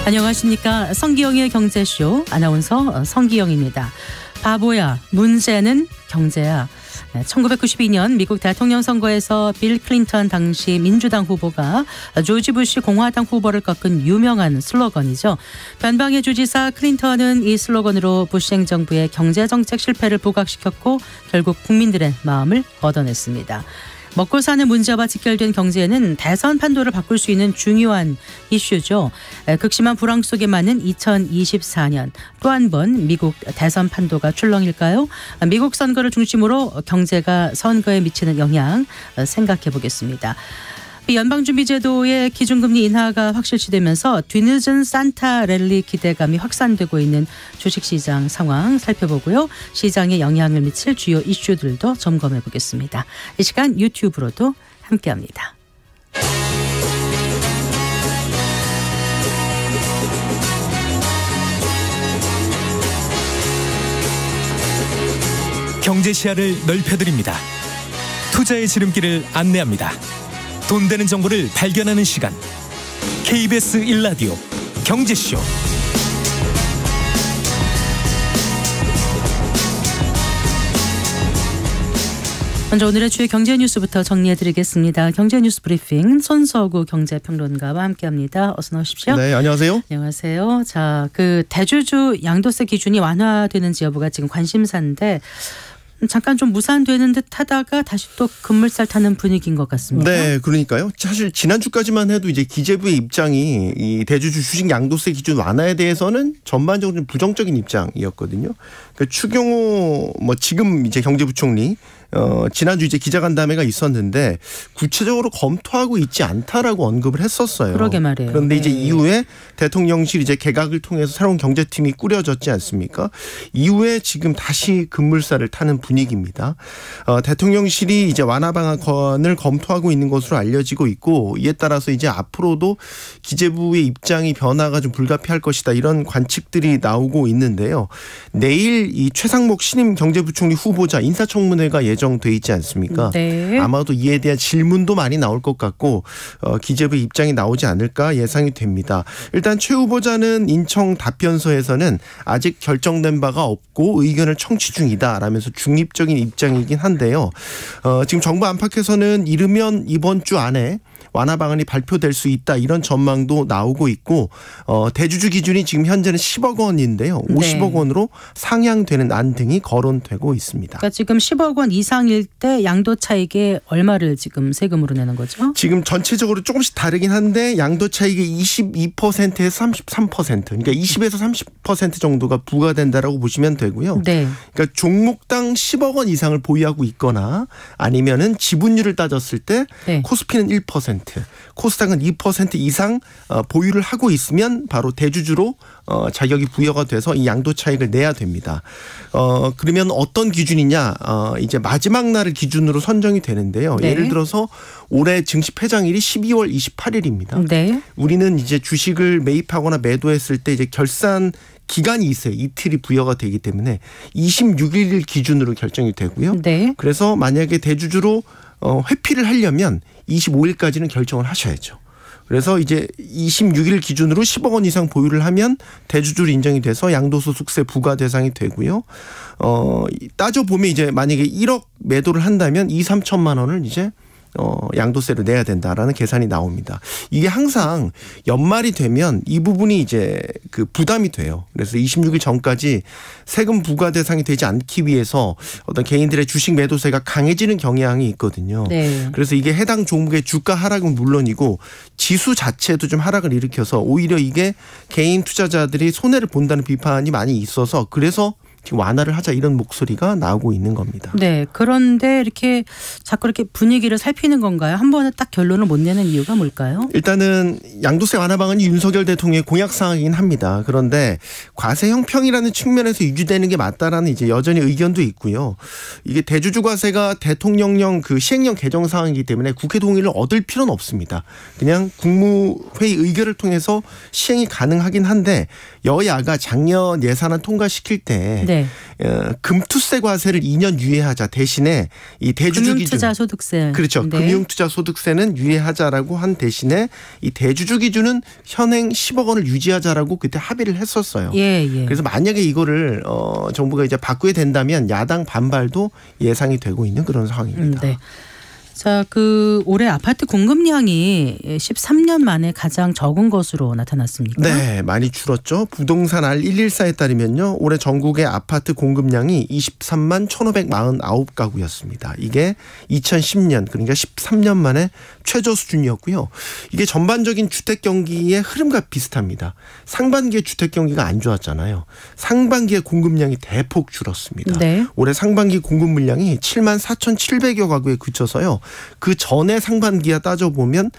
안녕하십니까. 성기영의 경제쇼 아나운서 성기영입니다. 바보야, 문제는 경제야. 1992년 미국 대통령 선거에서 빌 클린턴 당시 민주당 후보가 조지 부시 공화당 후보를 꺾은 유명한 슬로건이죠. 변방의 주지사 클린턴은 이 슬로건으로 부시 행정부의 경제정책 실패를 부각시켰고 결국 국민들의 마음을 걷어냈습니다. 먹고 사는 문제와 직결된 경제에는 대선 판도를 바꿀 수 있는 중요한 이슈죠. 극심한 불황 속에 맞는 2024년 또 한 번 미국 대선 판도가 출렁일까요? 미국 선거를 중심으로 경제가 선거에 미치는 영향 생각해 보겠습니다. 연방준비제도의 기준금리 인하가 확실시되면서 뒤늦은 산타 랠리 기대감이 확산되고 있는 주식시장 상황 살펴보고요. 시장에 영향을 미칠 주요 이슈들도 점검해 보겠습니다. 이 시간 유튜브로도 함께합니다. 경제 시야를 넓혀드립니다. 투자의 지름길을 안내합니다. 돈 되는 정보를 발견하는 시간. KBS 1라디오 경제쇼. 먼저 오늘의 주요 경제 뉴스부터 정리해드리겠습니다. 경제 뉴스 브리핑 손서구 경제평론가와 함께합니다. 어서 나오십시오. 네, 안녕하세요. 안녕하세요. 자, 그 대주주 양도세 기준이 완화되는지 여부가 지금 관심사인데 잠깐 좀 무산되는 듯 하다가 다시 또 급물살 타는 분위기인 것 같습니다. 네, 그러니까요. 사실 지난주까지만 해도 이제 기재부의 입장이 이 대주주 주식 양도세 기준 완화에 대해서는 전반적으로 좀 부정적인 입장이었거든요. 그러니까 추경호 지금 이제 경제부총리 지난주 이제 기자간담회가 있었는데 구체적으로 검토하고 있지 않다라고 언급을 했었어요. 그러게 말이에요. 그런데 네. 이제 이후에 대통령실 이제 개각을 통해서 새로운 경제팀이 꾸려졌지 않습니까? 이후에 지금 다시 급물살을 타는 분위기입니다. 대통령실이 이제 완화 방안을 검토하고 있는 것으로 알려지고 있고 이에 따라서 이제 앞으로도 기재부의 입장이 변화가 좀 불가피할 것이다 이런 관측들이 나오고 있는데요. 내일 이 최상목 신임 경제부총리 후보자 인사청문회가 예정돼 있지 않습니까? 네. 아마도 이에 대한 질문도 많이 나올 것 같고 기재부의 입장이 나오지 않을까 예상이 됩니다. 일단 최 후보자는 인청 답변서에서는 아직 결정된 바가 없고 의견을 청취 중이다라면서 중립적인 입장이긴 한데요. 지금 정부 안팎에서는 이르면 이번 주 안에 완화 방안이 발표될 수 있다 이런 전망도 나오고 있고 대주주 기준이 지금 현재는 10억 원인데요. 50억 원으로 상향되는 안 등이 거론되고 있습니다. 그러니까 지금 10억 원 이상일 때 양도 차익에 얼마를 지금 세금으로 내는 거죠? 지금 전체적으로 조금씩 다르긴 한데 양도 차익의 22%에서 33% 그러니까 20에서 30% 정도가 부과된다라고 보시면 되고요. 네. 그러니까 종목당 10억 원 이상을 보유하고 있거나 아니면은 지분율을 따졌을 때 네. 코스피는 1%, 코스닥은 2% 이상 보유를 하고 있으면 바로 대주주로 자격이 부여가 돼서 이 양도 차익을 내야 됩니다. 그러면 어떤 기준이냐? 이제 마지막 날을 기준으로 선정이 되는데요. 네. 예를 들어서 올해 증시 폐장일이 12월 28일입니다. 네. 우리는 이제 주식을 매입하거나 매도했을 때 이제 결산 기간이 있어요. 이틀이 부여가 되기 때문에 26일 기준으로 결정이 되고요. 네. 그래서 만약에 대주주로 회피를 하려면 25일까지는 결정을 하셔야죠. 그래서 이제 26일 기준으로 10억 원 이상 보유를 하면 대주주로 인정이 돼서 양도소득세 부과 대상이 되고요. 따져보면 이제 만약에 1억 매도를 한다면 2, 3천만 원을 이제 양도세를 내야 된다라는 계산이 나옵니다. 이게 항상 연말이 되면 이 부분이 이제 그 부담이 돼요. 그래서 26일 전까지 세금 부과 대상이 되지 않기 위해서 어떤 개인들의 주식 매도세가 강해지는 경향이 있거든요. 네. 그래서 이게 해당 종목의 주가 하락은 물론이고 지수 자체도 좀 하락을 일으켜서 오히려 이게 개인 투자자들이 손해를 본다는 비판이 많이 있어서 그래서 지금 완화를 하자 이런 목소리가 나오고 있는 겁니다. 네. 그런데 이렇게 자꾸 이렇게 분위기를 살피는 건가요? 한 번에 딱 결론을 못 내는 이유가 뭘까요? 일단은 양도세 완화 방안이 윤석열 대통령의 공약 사항이긴 합니다. 그런데 과세 형평이라는 측면에서 유지되는 게 맞다라는 이제 여전히 의견도 있고요. 이게 대주주 과세가 대통령령 그 시행령 개정 사항이기 때문에 국회 동의를 얻을 필요는 없습니다. 그냥 국무회의 의결을 통해서 시행이 가능하긴 한데 여야가 작년 예산안 통과시킬 때 네. 네. 금투세 과세를 2년 유예하자 대신에 이 대주주 기준 금융투자소득세 그렇죠. 네. 금융투자소득세는 유예하자라고 한 대신에 이 대주주 기준은 현행 10억 원을 유지하자라고 그때 합의를 했었어요. 예. 그래서 만약에 이거를 정부가 이제 바꾸게 된다면 야당 반발도 예상이 되고 있는 그런 상황입니다. 네. 자, 올해 아파트 공급량이 13년 만에 가장 적은 것으로 나타났습니까? 네, 많이 줄었죠. 부동산 R114에 따르면요. 올해 전국의 아파트 공급량이 23만 1,549가구였습니다. 이게 2010년 그러니까 13년 만에 최저 수준이었고요. 이게 전반적인 주택 경기의 흐름과 비슷합니다. 상반기에 주택 경기가 안 좋았잖아요. 상반기에 공급량이 대폭 줄었습니다. 네. 올해 상반기 공급 물량이 7만 4,700여 가구에 그쳐서요. 그 전에 상반기와 따져보면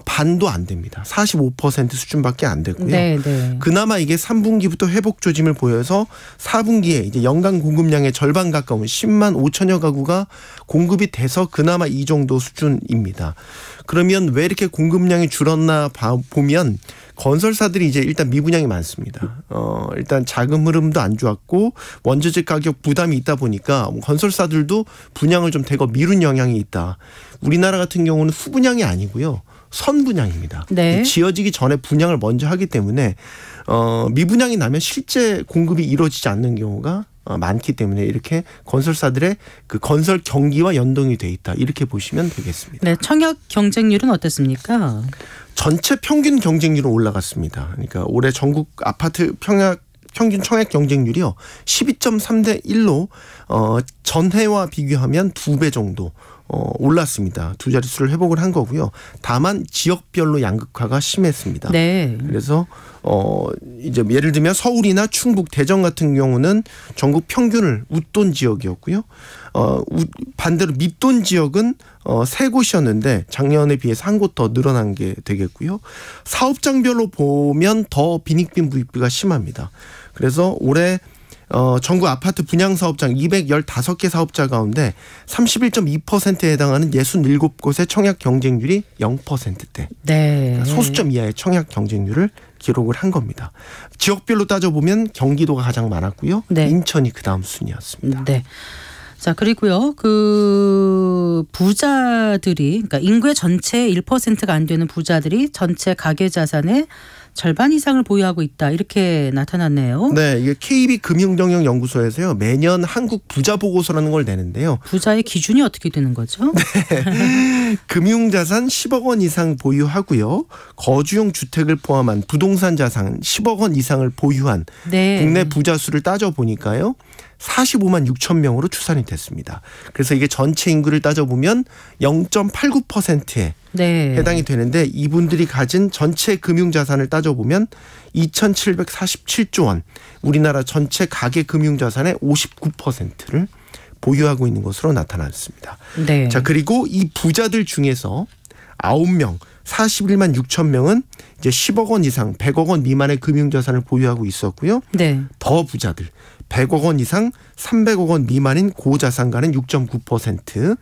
반도 안 됩니다. 45% 수준밖에 안 됐고요. 네. 그나마 이게 3분기부터 회복 조짐을 보여서 4분기에 이제 연간 공급량의 절반 가까운 10만 5천여 가구가 공급이 돼서 그나마 이 정도 수준입니다. 그러면 왜 이렇게 공급량이 줄었나 보면 건설사들이 이제 일단 미분양이 많습니다. 일단 자금 흐름도 안 좋았고 원자재 가격 부담이 있다 보니까 건설사들도 분양을 좀 대거 미룬 영향이 있다. 우리나라 같은 경우는 후분양이 아니고요. 선분양입니다. 네. 지어지기 전에 분양을 먼저 하기 때문에 미분양이 나면 실제 공급이 이루어지지 않는 경우가 많기 때문에 이렇게 건설사들의 그 건설 경기와 연동이 돼 있다. 이렇게 보시면 되겠습니다. 네, 청약 경쟁률은 어땠습니까? 전체 평균 경쟁률은 올라갔습니다. 그러니까 올해 전국 아파트 평균 청약 경쟁률이요. 12.3대 1로 전해와 비교하면 2배 정도 올랐습니다. 두 자릿수를 회복을 한 거고요. 다만 지역별로 양극화가 심했습니다. 네. 그래서 이제 예를 들면 서울이나 충북, 대전 같은 경우는 전국 평균을 웃돈 지역이었고요. 반대로 밑돈 지역은 세 곳이었는데 작년에 비해서 한 곳 더 늘어난 게 되겠고요. 사업장별로 보면 더 빈익빈 부익비가 심합니다. 그래서 올해 전국 아파트 분양 사업장 215개 사업자 가운데 31.2%에 해당하는 67곳의 청약 경쟁률이 0%대. 네. 그러니까 소수점 이하의 청약 경쟁률을 기록을 한 겁니다. 지역별로 따져보면 경기도가 가장 많았고요. 네. 인천이 그다음 순이었습니다. 네. 자, 그리고요. 부자들이 그러니까 인구의 전체 1%가 안 되는 부자들이 전체 가계 자산의 절반 이상을 보유하고 있다. 이렇게 나타났네요. 네, 이게 KB금융정책연구소에서요. 매년 한국 부자 보고서라는 걸 내는데요. 부자의 기준이 어떻게 되는 거죠? 네. 금융자산 10억 원 이상 보유하고요. 거주용 주택을 포함한 부동산 자산 10억 원 이상을 보유한 네. 국내 부자 수를 따져보니까요. 45만 6천 명으로 추산이 됐습니다. 그래서 이게 전체 인구를 따져보면 0.89%에 네. 해당이 되는데 이분들이 가진 전체 금융자산을 따져보면 2,747조 원, 우리나라 전체 가계 금융자산의 59%를 보유하고 있는 것으로 나타났습니다. 네. 자, 그리고 이 부자들 중에서 9명, 41만 6천 명은 이제 10억 원 이상, 100억 원 미만의 금융자산을 보유하고 있었고요. 네. 더 부자들, 100억 원 이상 300억 원 미만인 고자산가는 6.9%,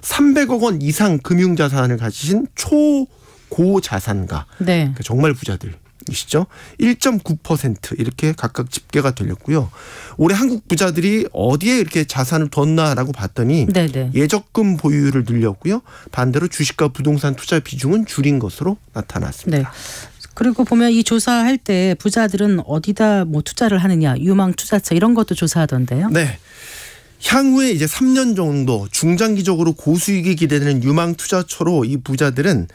300억 원 이상 금융자산을 가지신 초고자산가, 네. 그러니까 정말 부자들이시죠. 1.9% 이렇게 각각 집계가 되렸고요. 올해 한국 부자들이 어디에 이렇게 자산을 뒀나라고 봤더니 네네. 예적금 보유율을 늘렸고요. 반대로 주식과 부동산 투자 비중은 줄인 것으로 나타났습니다. 네. 그리고 보면 이 조사할 때 부자들은 어디다 투자를 하느냐, 유망 투자처 이런 것도 조사하던데요. 네. 향후에 이제 3년 정도 중장기적으로 고수익이 기대되는 유망 투자처로 이 부자들은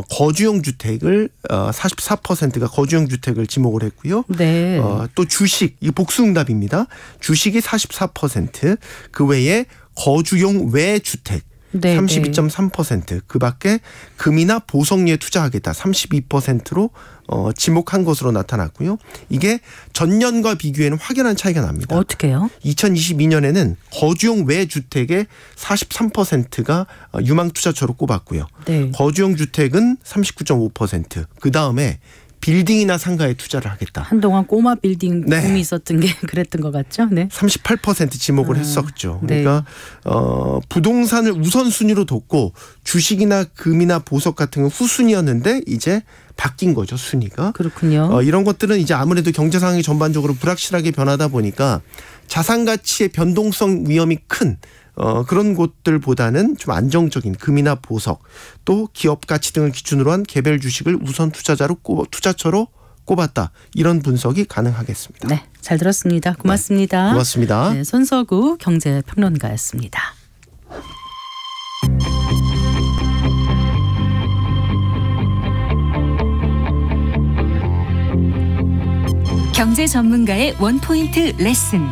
거주용 주택을 44%가 거주용 주택을 지목을 했고요. 네. 또 주식, 이 복수응답입니다. 주식이 44%, 그 외에 거주용 외주택 네, 32.3%, 그 밖에 금이나 보석류에 투자하겠다 32%로 지목한 것으로 나타났고요. 이게 전년과 비교에는 확연한 차이가 납니다. 어떻게요? 2022년에는 거주용 외주택의 43%가 유망 투자처로 꼽았고요. 네. 거주용 주택은 39.5%, 그 다음에 빌딩이나 상가에 투자를 하겠다. 한동안 꼬마 빌딩 네. 붐이 있었던 게 그랬던 것 같죠. 네. 38% 지목을 했었죠. 네. 그러니까 부동산을 우선순위로 뒀고 주식이나 금이나 보석 같은 건 후순위였는데 이제 바뀐 거죠, 순위가. 그렇군요. 이런 것들은 이제 아무래도 경제 상황이 전반적으로 불확실하게 변하다 보니까 자산 가치의 변동성 위험이 큰 그런 곳들보다는 좀 안정적인 금이나 보석 또 기업 가치 등을 기준으로 한 개별 주식을 우선 투자처로 꼽았다. 이런 분석이 가능하겠습니다. 네, 잘 들었습니다. 고맙습니다. 네, 고맙습니다. 네, 손석우 경제평론가였습니다. 경제 전문가의 원포인트 레슨.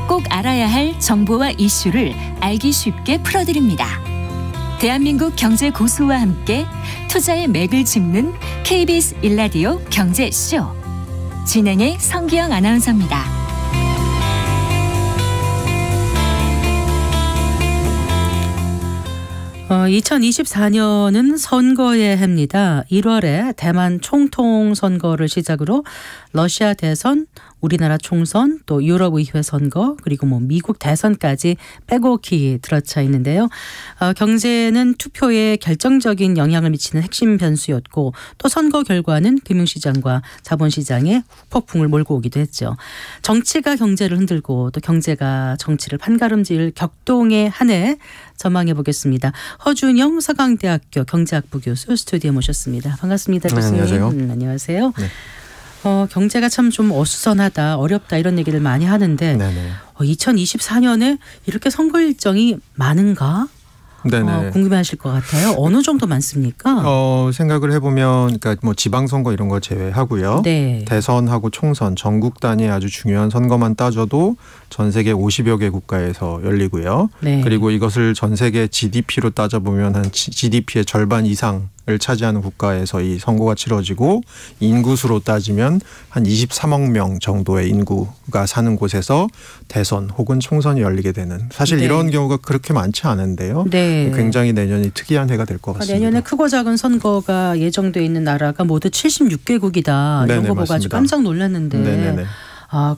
꼭 알아야 할 정보와 이슈를 알기 쉽게 풀어드립니다. 대한민국 경제 고수와 함께 투자의 맥을 짚는 KBS 1라디오 경제쇼. 진행의 성기영 아나운서입니다. 2024년은 선거의 해입니다. 1월에 대만 총통 선거를 시작으로 러시아 대선, 우리나라 총선, 또 유럽의회 선거, 그리고 미국 대선까지 빼곡히 들어차 있는데요. 경제는 투표에 결정적인 영향을 미치는 핵심 변수였고 또 선거 결과는 금융시장과 자본시장에 폭풍을 몰고 오기도 했죠. 정치가 경제를 흔들고 또 경제가 정치를 판가름질 격동의 한 해 전망해 보겠습니다. 허준영 서강대학교 경제학부 교수 스튜디오에 모셨습니다. 반갑습니다. 교수님. 네, 안녕하세요. 안녕하세요. 네. 경제가 참 좀 어수선하다, 어렵다 이런 얘기를 많이 하는데 네네. 2024년에 이렇게 선거 일정이 많은가? 네네. 궁금해하실 것 같아요. 어느 정도 많습니까? 생각을 해보면, 그러니까 지방선거 이런 거 제외하고요. 네. 대선하고 총선, 전국 단위의 아주 중요한 선거만 따져도 전 세계 50여 개 국가에서 열리고요. 네. 그리고 이것을 전 세계 GDP로 따져보면 한 GDP의 절반 이상을 차지하는 국가에서 이 선거가 치러지고 인구수로 따지면 한 23억 명 정도의 인구가 사는 곳에서 대선 혹은 총선이 열리게 되는, 사실 네. 이런 경우가 그렇게 많지 않은데요. 네. 굉장히 내년이 특이한 해가 될 것 같습니다. 내년에 크고 작은 선거가 예정돼 있는 나라가 모두 76개국이다. 이런 네네, 거 보고 아주 맞습니다. 깜짝 놀랐는데. 네네네.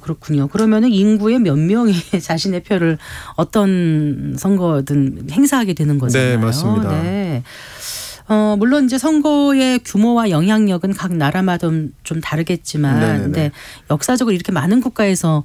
그렇군요. 그러면은 인구의 몇 명이 자신의 표를 어떤 선거든 행사하게 되는 거잖아요. 네, 맞습니다. 네. 물론 이제 선거의 규모와 영향력은 각 나라마다 좀 다르겠지만, 네네네. 근데 역사적으로 이렇게 많은 국가에서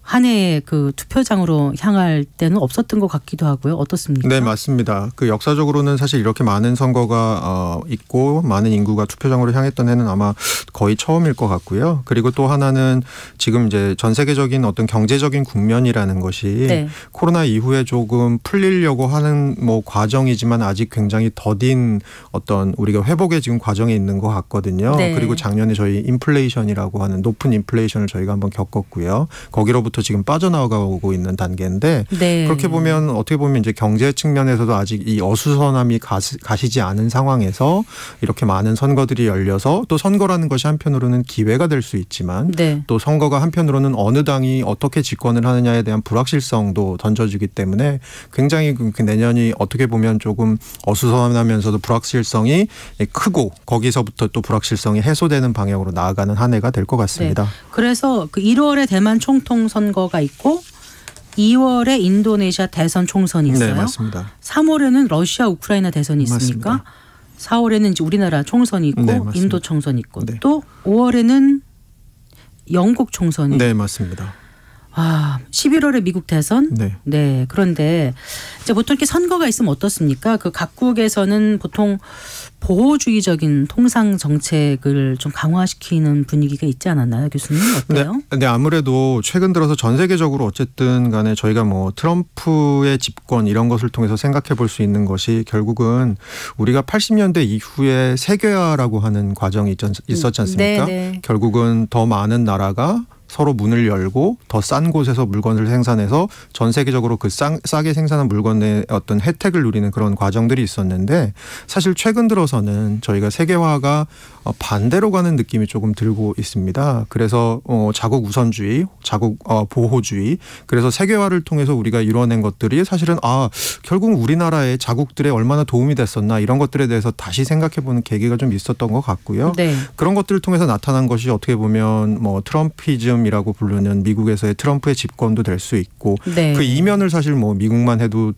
한 해에 그 투표장으로 향할 때는 없었던 것 같기도 하고요. 어떻습니까? 네, 맞습니다. 역사적으로는 사실 이렇게 많은 선거가 있고 많은 인구가 투표장으로 향했던 해는 아마 거의 처음일 것 같고요. 그리고 또 하나는 지금 이제 전 세계적인 어떤 경제적인 국면이라는 것이 네. 코로나 이후에 조금 풀리려고 하는 과정이지만 아직 굉장히 더딘 어떤 우리가 회복의 지금 과정에 있는 것 같거든요. 네. 그리고 작년에 저희 인플레이션이라고 하는 높은 인플레이션을 저희가 한번 겪었고요. 거기로부터 지금 빠져나가고 있는 단계인데, 네. 그렇게 보면 어떻게 보면 이제 경제 측면에서도 아직 이 어수선함이 가시지 않은 상황에서 이렇게 많은 선거들이 열려서, 또 선거라는 것이 한편으로는 기회가 될 수 있지만 네. 또 선거가 한편으로는 어느 당이 어떻게 집권을 하느냐에 대한 불확실성도 던져주기 때문에 굉장히 내년이 어떻게 보면 조금 어수선하면서도 불확실성이 크고 거기서부터 또 불확실성이 해소되는 방향으로 나아가는 한 해가 될 것 같습니다. 네. 그래서 1월에 대만 총통 선거가 있고 2월에 인도네시아 대선 총선이 있어요. 네, 맞습니다. 3월에는 러시아 우크라이나 대선이 있습니까? 맞습니다. 4월에는 이제 우리나라 총선이 있고 네, 맞습니다. 인도 총선이 있고 네. 또 5월에는 영국 총선이 네, 맞습니다. 11월에 미국 대선. 네. 네. 그런데 이제 보통 이렇게 선거가 있으면 어떻습니까? 그 각국에서는 보통 보호주의적인 통상 정책을 좀 강화시키는 분위기가 있지 않았나요, 교수님? 어때요? 네, 아무래도 최근 들어서 전 세계적으로 어쨌든 간에 저희가 트럼프의 집권 이런 것을 통해서 생각해 볼 수 있는 것이 결국은 우리가 80년대 이후에 세계화라고 하는 과정이 있었지 않습니까? 네. 결국은 더 많은 나라가 서로 문을 열고 더 싼 곳에서 물건을 생산해서 전 세계적으로 그 싸게 생산한 물건의 어떤 혜택을 누리는 그런 과정들이 있었는데 사실 최근 들어서는 저희가 세계화가 반대로 가는 느낌이 조금 들고 있습니다. 그래서 자국 우선주의, 자국 보호주의, 그래서 세계화를 통해서 우리가 이뤄낸 것들이 사실은 결국 우리나라의 자국들에 얼마나 도움이 됐었나 이런 것들에 대해서 다시 생각해보는 계기가 좀 있었던 것 같고요. 네. 그런 것들을 통해서 나타난 것이 어떻게 보면 뭐 트럼피즘이라고 부르는 미국에서의 트럼프의 집권도 될 수 있고 네. 그 이면을 사실 뭐 미국만 해도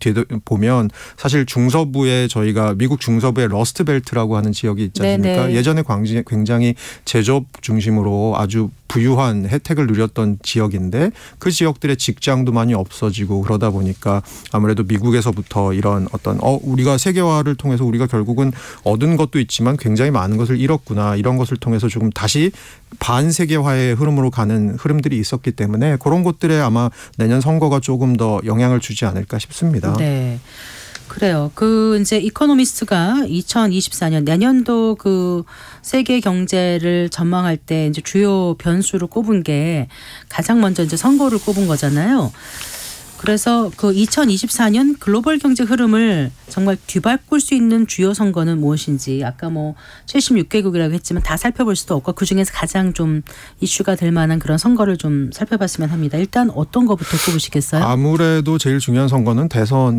보면 사실 중서부에 저희가 미국 중서부의 러스트벨트라고 하는 지역이 있지 않습니까? 네네. 예전에 굉장히 제조업 중심으로 아주 부유한 혜택을 누렸던 지역인데 그 지역들의 직장도 많이 없어지고 그러다 보니까 아무래도 미국에서부터 이런 어떤 우리가 세계화를 통해서 우리가 결국은 얻은 것도 있지만 굉장히 많은 것을 잃었구나 이런 것을 통해서 조금 다시 반세계화의 흐름으로 가는 흐름들이 있었기 때문에 그런 것들에 아마 내년 선거가 조금 더 영향을 주지 않을까 싶습니다. 네. 그래요. 이제 이코노미스트가 2024년 내년도 그 세계 경제를 전망할 때 이제 주요 변수로 꼽은 게 가장 먼저 이제 선거를 꼽은 거잖아요. 그래서 그 2024년 글로벌 경제 흐름을 정말 뒤바꿀 수 있는 주요 선거는 무엇인지 아까 뭐 76개국이라고 했지만 다 살펴볼 수도 없고 그중에서 가장 좀 이슈가 될 만한 그런 선거를 좀 살펴봤으면 합니다. 일단 어떤 거부터 꼽으시겠어요? 아무래도 제일 중요한 선거는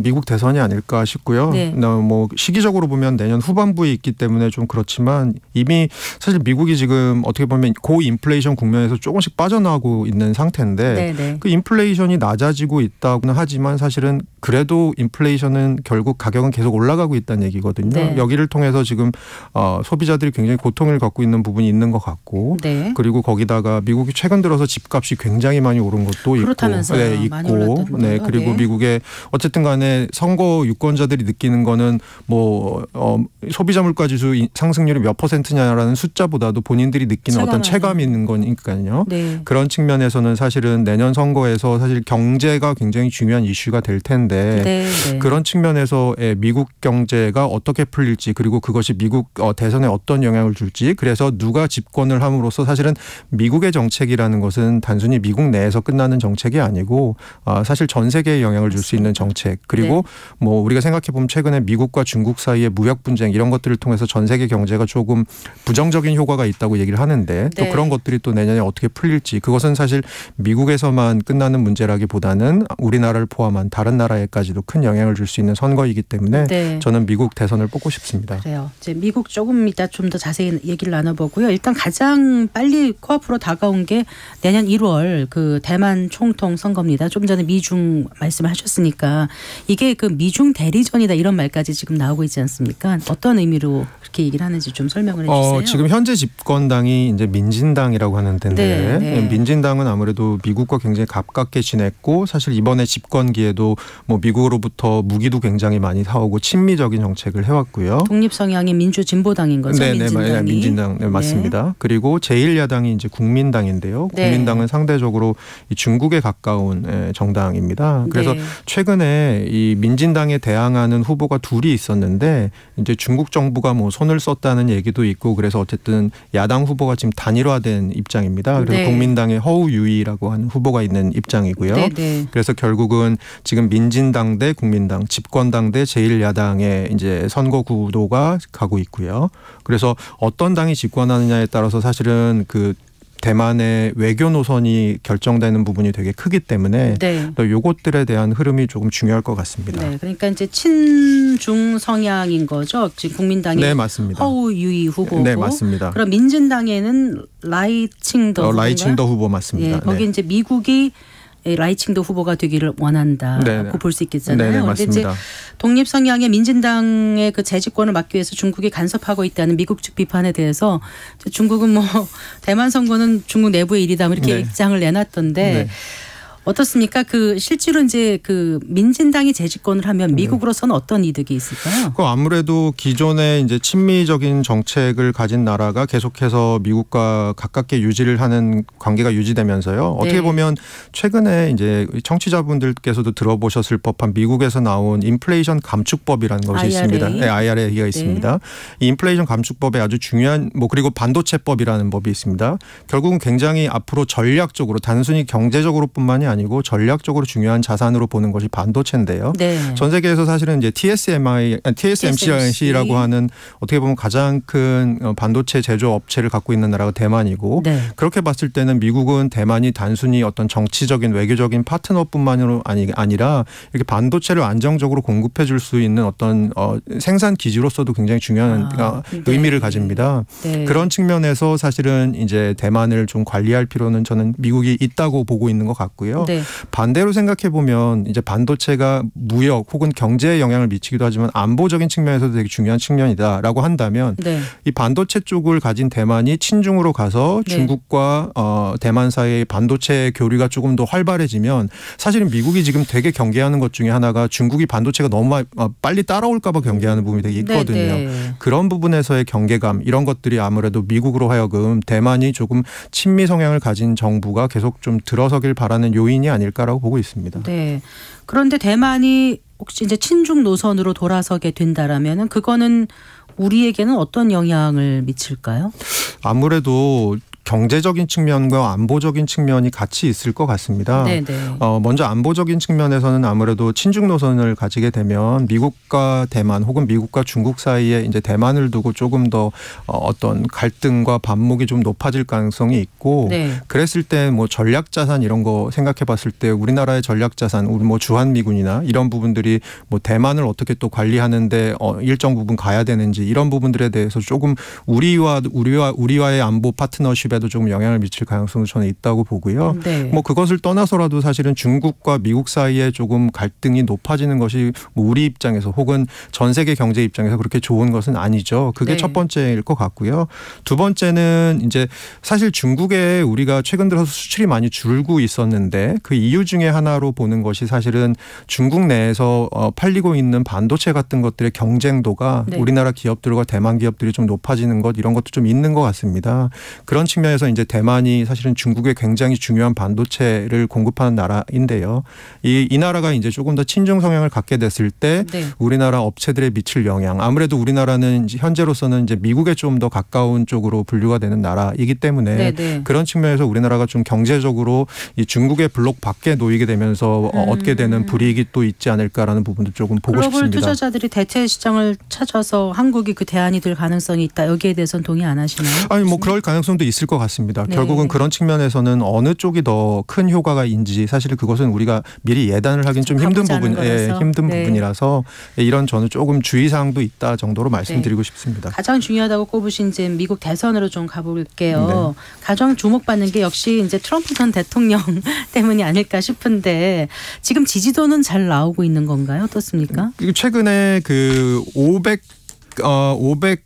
미국 대선이 아닐까 싶고요. 네. 뭐 시기적으로 보면 내년 후반부에 있기 때문에 좀 그렇지만 이미 사실 미국이 지금 어떻게 보면 고인플레이션 국면에서 조금씩 빠져나가고 있는 상태인데 네네. 그 인플레이션이 낮아지고 있다고는 하지만 사실은 그래도 인플레이션은 결국 가격은 계속 올라가고 있다는 얘기거든요. 네. 여기를 통해서 지금 소비자들이 굉장히 고통을 겪고 있는 부분이 있는 것 같고 네. 그리고 거기다가 미국이 최근 들어서 집값이 굉장히 많이 오른 것도 그렇다면서요. 있고, 많이 올랐다던데요. 그리고 네. 미국의 어쨌든 간에 선거 유권자들이 느끼는 거는 뭐 소비자 물가 지수 상승률이 몇 %냐라는 숫자보다도 본인들이 느끼는 어떤 체감이 있는 거니까요. 네. 그런 측면에서는 사실은 내년 선거에서 사실 경제가 굉장히 중요한 이슈가 될 텐데 네. 그런 측면에서 미국 경제가 어떻게 풀릴지 그리고 그것이 미국 대선에 어떤 영향을 줄지 그래서 누가 집권을 함으로써 사실은 미국의 정책이라는 것은 단순히 미국 내에서 끝나는 정책이 아니고 사실 전 세계에 영향을 줄 수 있는 정책 그리고 뭐 우리가 생각해 보면 최근에 미국과 중국 사이의 무역 분쟁 이런 것들을 통해서 전 세계 경제가 조금 부정적인 효과가 있다고 얘기를 하는데 또 그런 것들이 또 내년에 어떻게 풀릴지 그것은 사실 미국에서만 끝나는 문제라기보다는 우리나라를 포함한 다른 나라에까지도 큰 영향을 줄 수 있는 선거이기 때문에 저는 미국 대선을 뽑고 싶습니다. 그래요. 이제 미국 조금 이따 좀 더 자세히 얘기를 나눠보고요. 일단 가장 빨리 코앞으로 다가온 게 내년 1월 그 대만 총통 선거입니다. 좀 전에 미중 말씀을 하셨으니까 이게 그 미중 대리전이다 이런 말까지 지금 나오고 있지 않습니까? 어떤 의미로 그렇게 얘기를 하는지 좀 설명을 해주세요. 지금 현재 집권당이 이제 민진당이라고 하는 데인데 민진당은 아무래도 미국과 굉장히 가깝게 지냈고 사실 이번에 집권기에도 뭐 미국으로부터 무기도 굉장히 많이 사오고 친미적인 정책을 해왔고요. 독립 성향의 민주진보당인 거죠. 민진당 맞습니다. 그리고 제1야당이 이제 국민당인데요. 국민당은 상대적으로 이 중국에 가까운 정당입니다. 그래서 최근에 이 민진당에 대항하는 후보가 둘이 있었는데 이제 중국 정부가 뭐 손을 썼다는 얘기도 있고 그래서 어쨌든 야당 후보가 지금 단일화된 입장입니다. 그래서 국민당의 허우유이라고 하는 후보가 있는 입장이고요. 그래서 결국은 지금 민진당 대 국민당, 집권당 대 제1야당의 이제 선거 구도가 가고 있고요. 그래서 어떤 당이 집권하느냐에 따라서 사실은 그 대만의 외교 노선이 결정되는 부분이 되게 크기 때문에 요것들에 대한 흐름이 조금 중요할 것 같습니다. 그러니까 이제 친중 성향인 거죠. 지금 국민당이 허우유이 후보고. 네, 맞습니다. 그럼 민진당에는 라이칭더 후보 맞습니다. 거기 이제 미국이 라이칭더 후보가 되기를 원한다고 볼 수 있겠잖아요. 그런데 이제 독립 성향의 민진당의 그 재집권을 막기 위해서 중국이 간섭하고 있다는 미국 측 비판에 대해서 중국은 뭐 대만 선거는 중국 내부의 일이다 이렇게 입장을 내놨던데 어떻습니까? 실제로 이제 민진당이 재집권을 하면 미국으로서는 어떤 이득이 있을까요? 아무래도 기존에 이제 친미적인 정책을 가진 나라가 계속해서 미국과 가깝게 유지를 하는 관계가 유지되면서요. 어떻게 보면 최근에 이제 청취자분들께서도 들어보셨을 법한 미국에서 나온 인플레이션 감축법이라는 것이 있습니다. 네, IRA가 있습니다. 이 인플레이션 감축법에 아주 중요한 그리고 반도체법이라는 법이 있습니다. 결국은 굉장히 앞으로 전략적으로 단순히 경제적으로뿐만이 아니고 전략적으로 중요한 자산으로 보는 것이 반도체인데요. 네. 전 세계에서 사실은 이제 TSMC라고 하는 어떻게 보면 가장 큰 반도체 제조업체를 갖고 있는 나라가 대만이고 그렇게 봤을 때는 미국은 대만이 단순히 어떤 정치적인 외교적인 파트너뿐만이 아니라 이렇게 반도체를 안정적으로 공급해 줄 수 있는 어떤 생산 기지로서도 굉장히 중요한 의미를 가집니다. 그런 측면에서 사실은 이제 대만을 좀 관리할 필요는 저는 미국이 있다고 보고 있는 것 같고요. 반대로 생각해 보면 이제 반도체가 무역 혹은 경제에 영향을 미치기도 하지만 안보적인 측면에서도 되게 중요한 측면이다라고 한다면 이 반도체 쪽을 가진 대만이 친중으로 가서 중국과 대만 사이의 반도체 교류가 조금 더 활발해지면 사실은 미국이 지금 되게 경계하는 것 중에 하나가 중국이 반도체가 너무 빨리 따라올까 봐 경계하는 부분이 되게 있거든요. 그런 부분에서의 경계감 이런 것들이 아무래도 미국으로 하여금 대만이 조금 친미 성향을 가진 정부가 계속 좀 들어서길 바라는 요인이 아닐까라고 보고 있습니다. 네. 그런데 대만이 혹시 이제 친중 노선으로 돌아서게 된다라면은 그거는 우리에게는 어떤 영향을 미칠까요? 아무래도 경제적인 측면과 안보적인 측면이 같이 있을 것 같습니다. 먼저 안보적인 측면에서는 아무래도 친중 노선을 가지게 되면 미국과 대만 혹은 미국과 중국 사이에 이제 대만을 두고 조금 더 어떤 갈등과 반목이 좀 높아질 가능성이 있고 그랬을 때 전략 자산 이런 거 생각해 봤을 때 우리나라의 전략 자산 우리 주한미군이나 이런 부분들이 대만을 어떻게 또 관리하는데 일정 부분 가야 되는지 이런 부분들에 대해서 조금 우리와의 안보 파트너십에 좀 영향을 미칠 가능성도 저는 있다고 보고요. 그것을 떠나서라도 사실은 중국과 미국 사이에 조금 갈등이 높아지는 것이 우리 입장에서 혹은 전 세계 경제 입장에서 그렇게 좋은 것은 아니죠. 그게 첫 번째일 것 같고요. 두 번째는 이제 사실 중국에 우리가 최근 들어서 수출이 많이 줄고 있었는데 그 이유 중에 하나로 보는 것이 사실은 중국 내에서 팔리고 있는 반도체 같은 것들의 경쟁도가 우리나라 기업들과 대만 기업들이 좀 높아지는 것 이런 것도 좀 있는 것 같습니다. 그런 측면에서 이제 대만이 사실은 중국에 굉장히 중요한 반도체를 공급하는 나라인데요. 이 나라가 이제 조금 더 친중 성향을 갖게 됐을 때 우리나라 업체들에 미칠 영향. 아무래도 우리나라는 현재로서는 이제 미국에 좀 더 가까운 쪽으로 분류가 되는 나라이기 때문에 그런 측면에서 우리나라가 좀 경제적으로 이 중국의 블록 밖에 놓이게 되면서 얻게 되는 불이익이 또 있지 않을까라는 부분도 조금 보고 싶습니다. 글로벌 투자자들이 대체 시장을 찾아서 한국이 그 대안이 될 가능성이 있다. 여기에 대해서는 동의 안 하시나요? 아니 그럴 가능성도 있을 것 같습니다. 결국은 그런 측면에서는 어느 쪽이 더 큰 효과가 있는지 사실 그것은 우리가 미리 예단을 하긴 좀 힘든 부분이라서 이런 저는 조금 주의사항도 있다 정도로 말씀드리고 싶습니다. 가장 중요하다고 꼽으신 이제 미국 대선으로 좀 가볼게요. 가장 주목받는 게 역시 이제 트럼프 전 대통령 때문이 아닐까 싶은데 지금 지지도는 잘 나오고 있는 건가요? 어떻습니까? 최근에 500개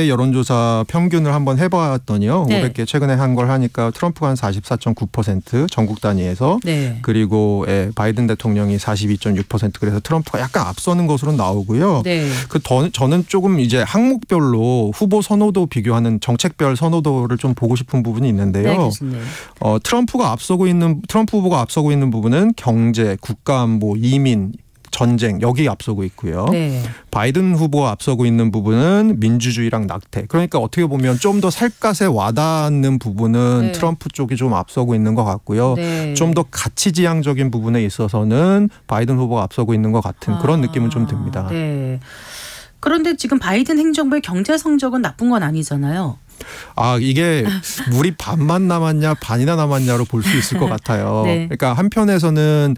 여론조사 평균을 한번 해봤더니요. 500개 최근에 한 걸 하니까 트럼프가 한 44.9% 전국 단위에서 그리고 바이든 대통령이 42.6% 그래서 트럼프가 약간 앞서는 것으로 나오고요. 저는 조금 이제 항목별로 후보 선호도 비교하는 정책별 선호도를 좀 보고 싶은 부분이 있는데요. 트럼프 후보가 앞서고 있는 부분은 경제, 국가안보, 이민 전쟁 여기 앞서고 있고요. 바이든 후보가 앞서고 있는 부분은 민주주의랑 낙태. 그러니까 어떻게 보면 좀 더 살갗에 와닿는 부분은 트럼프 쪽이 좀 앞서고 있는 것 같고요. 좀 더 가치지향적인 부분에 있어서는 바이든 후보가 앞서고 있는 것 같은 그런 느낌은 좀 듭니다. 그런데 지금 바이든 행정부의 경제 성적은 나쁜 건 아니잖아요. 이게 물이 반만 남았냐 반이나 남았냐로 볼 수 있을 것 같아요. 그러니까 한편에서는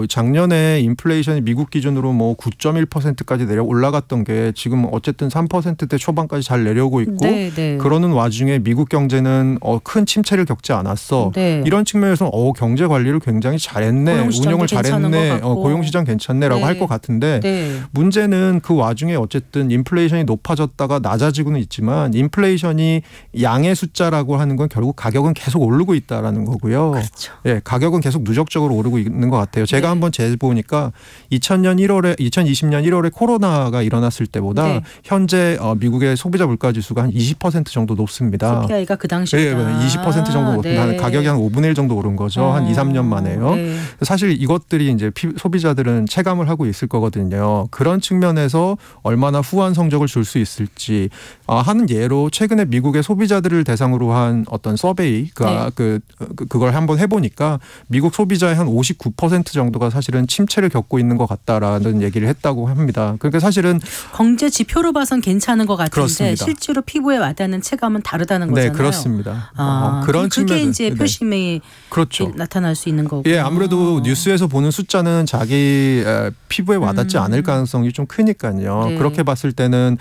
작년에 인플레이션이 미국 기준으로 뭐 9.1%까지 올라갔던 게 지금 어쨌든 3%대 초반까지 잘 내려오고 있고 네, 네. 그러는 와중에 미국 경제는 큰 침체를 겪지 않았어. 네. 이런 측면에서 경제 관리를 굉장히 잘했네. 운영을 잘했네. 고용시장 괜찮네라고 네. 할 것 같은데 네. 문제는 그 와중에 어쨌든 인플레이션이 높아졌다가 낮아지고는 있지만 인플레이션이 양의 숫자라고 하는 건 결국 가격은 계속 오르고 있다라는 거고요. 그렇죠. 예, 가격은 계속 누적적으로 오르고 있는 것 같아요. 제가 네. 한번 재보니까 2020년 1월에 코로나가 일어났을 때보다 네. 현재 미국의 소비자 물가 지수가 한 20% 정도 높습니다. CPI가 그 당시에 20% 정도 높습니다. 네. 가격이 한 5분의 1 정도 오른 거죠. 한 2, 3년 만에요. 네. 사실 이것들이 이제 소비자들은 체감을 하고 있을 거거든요. 그런 측면에서 얼마나 후한 성적을 줄 수 있을지 하는 예로 최근에 미국의 소비자들을 대상으로 한 어떤 서베이가 그걸 한번 해보니까 미국 소비자의 한 59% 정도가 사실은 침체를 겪고 있는 것 같다라는 얘기를 했다고 합니다. 그러니까 사실은 경제 지표로 봐선 괜찮은 것 같은데 그렇습니다. 실제로 피부에 와닿는 체감은 다르다는 거잖아요. 네, 그렇습니다. 그런 그게 이제 표심이 그렇죠. 나타날 수 있는 거고. 예, 아무래도 뉴스에서 보는 숫자는 자기 피부에 와닿지 않을 가능성이 좀 크니까요. 네. 그렇게 봤을 때는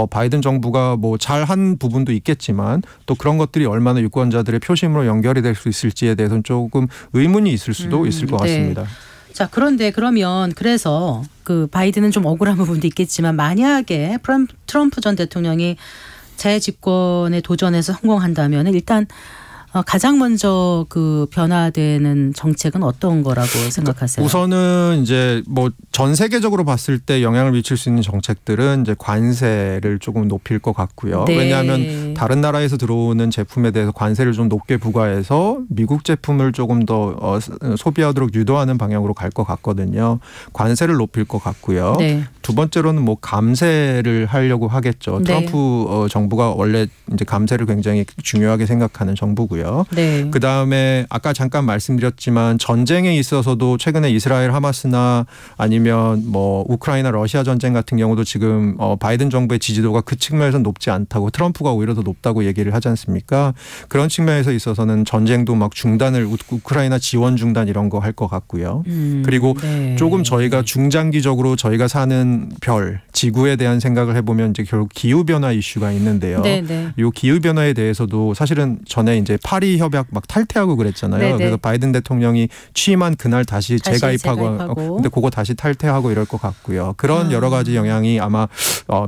바이든 정부가 뭐 잘한 부분도 있겠지만 또 그런 것들이 얼마나 유권자들의 표심으로 연결이 될 수 있을지에 대해서는 조금 의문이 있을 수도 있을 것 같습니다. 자, 그런데 그러면 그래서 그 바이든은 좀 억울한 부분도 있겠지만 만약에 트럼프 전 대통령이 재집권에 도전해서 성공한다면 일단 가장 먼저 그 변화되는 정책은 어떤 거라고 생각하세요? 우선은 이제 뭐 전 세계적으로 봤을 때 영향을 미칠 수 있는 정책들은 이제 관세를 조금 높일 것 같고요. 네. 왜냐하면 다른 나라에서 들어오는 제품에 대해서 관세를 좀 높게 부과해서 미국 제품을 조금 더 소비하도록 유도하는 방향으로 갈 것 같거든요. 관세를 높일 것 같고요. 네. 두 번째로는 뭐 감세를 하려고 하겠죠. 네. 트럼프 정부가 원래 이제 감세를 굉장히 중요하게 생각하는 정부고요. 네. 그 다음에 아까 잠깐 말씀드렸지만 전쟁에 있어서도 최근에 이스라엘 하마스나 아니면 뭐 우크라이나 러시아 전쟁 같은 경우도 지금 바이든 정부의 지지도가 그 측면에서 높지 않다고 트럼프가 오히려 더 높다고 얘기를 하지 않습니까? 그런 측면에서 있어서는 전쟁도 막 중단을 우크라이나 지원 중단 이런 거 할 것 같고요. 그리고 네. 조금 저희가 중장기적으로 저희가 사는 별 지구에 대한 생각을 해보면 이제 결국 기후 변화 이슈가 있는데요. 네, 네. 이 기후 변화에 대해서도 사실은 전에 이제 파리 협약 막 탈퇴하고 그랬잖아요. 네, 네. 그래서 바이든 대통령이 취임한 그날 다시 재가입하고 근데 그거 다시 탈퇴하고 이럴 것 같고요. 그런 여러 가지 영향이 아마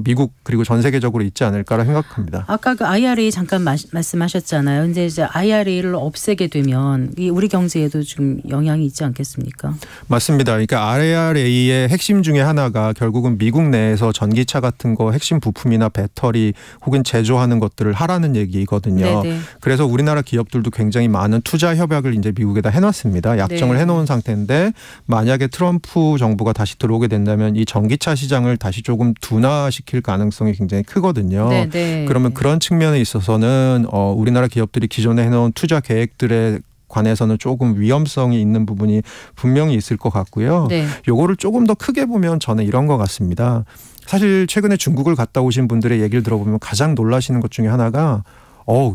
미국 그리고 전 세계적으로 있지 않을까라 생각합니다. 아까 그 IRA 잠깐 말씀하셨잖아요. 근데 이제 IRA를 없애게 되면 우리 경제에도 좀 영향이 있지 않겠습니까? 맞습니다. 그러니까 IRA의 핵심 중에 하나가 결국은 미국 내에서 전기차 같은 거 핵심 부품이나 배터리 혹은 제조하는 것들을 하라는 얘기거든요. 네네. 그래서 우리나라 기업들도 굉장히 많은 투자 협약을 이제 미국에다 해놨습니다. 약정을 네. 해놓은 상태인데 만약에 트럼프 정부가 다시 들어오게 된다면 이 전기차 시장을 다시 조금 둔화시킬 가능성이 굉장히 크거든요. 네네. 그러면 그런 측면에 있어서는 우리나라 기업들이 기존에 해놓은 투자 계획들에 관해서는 조금 위험성이 있는 부분이 분명히 있을 것 같고요. 네. 요거를 조금 더 크게 보면 저는 이런 것 같습니다. 사실 최근에 중국을 갔다 오신 분들의 얘기를 들어보면 가장 놀라시는 것 중에 하나가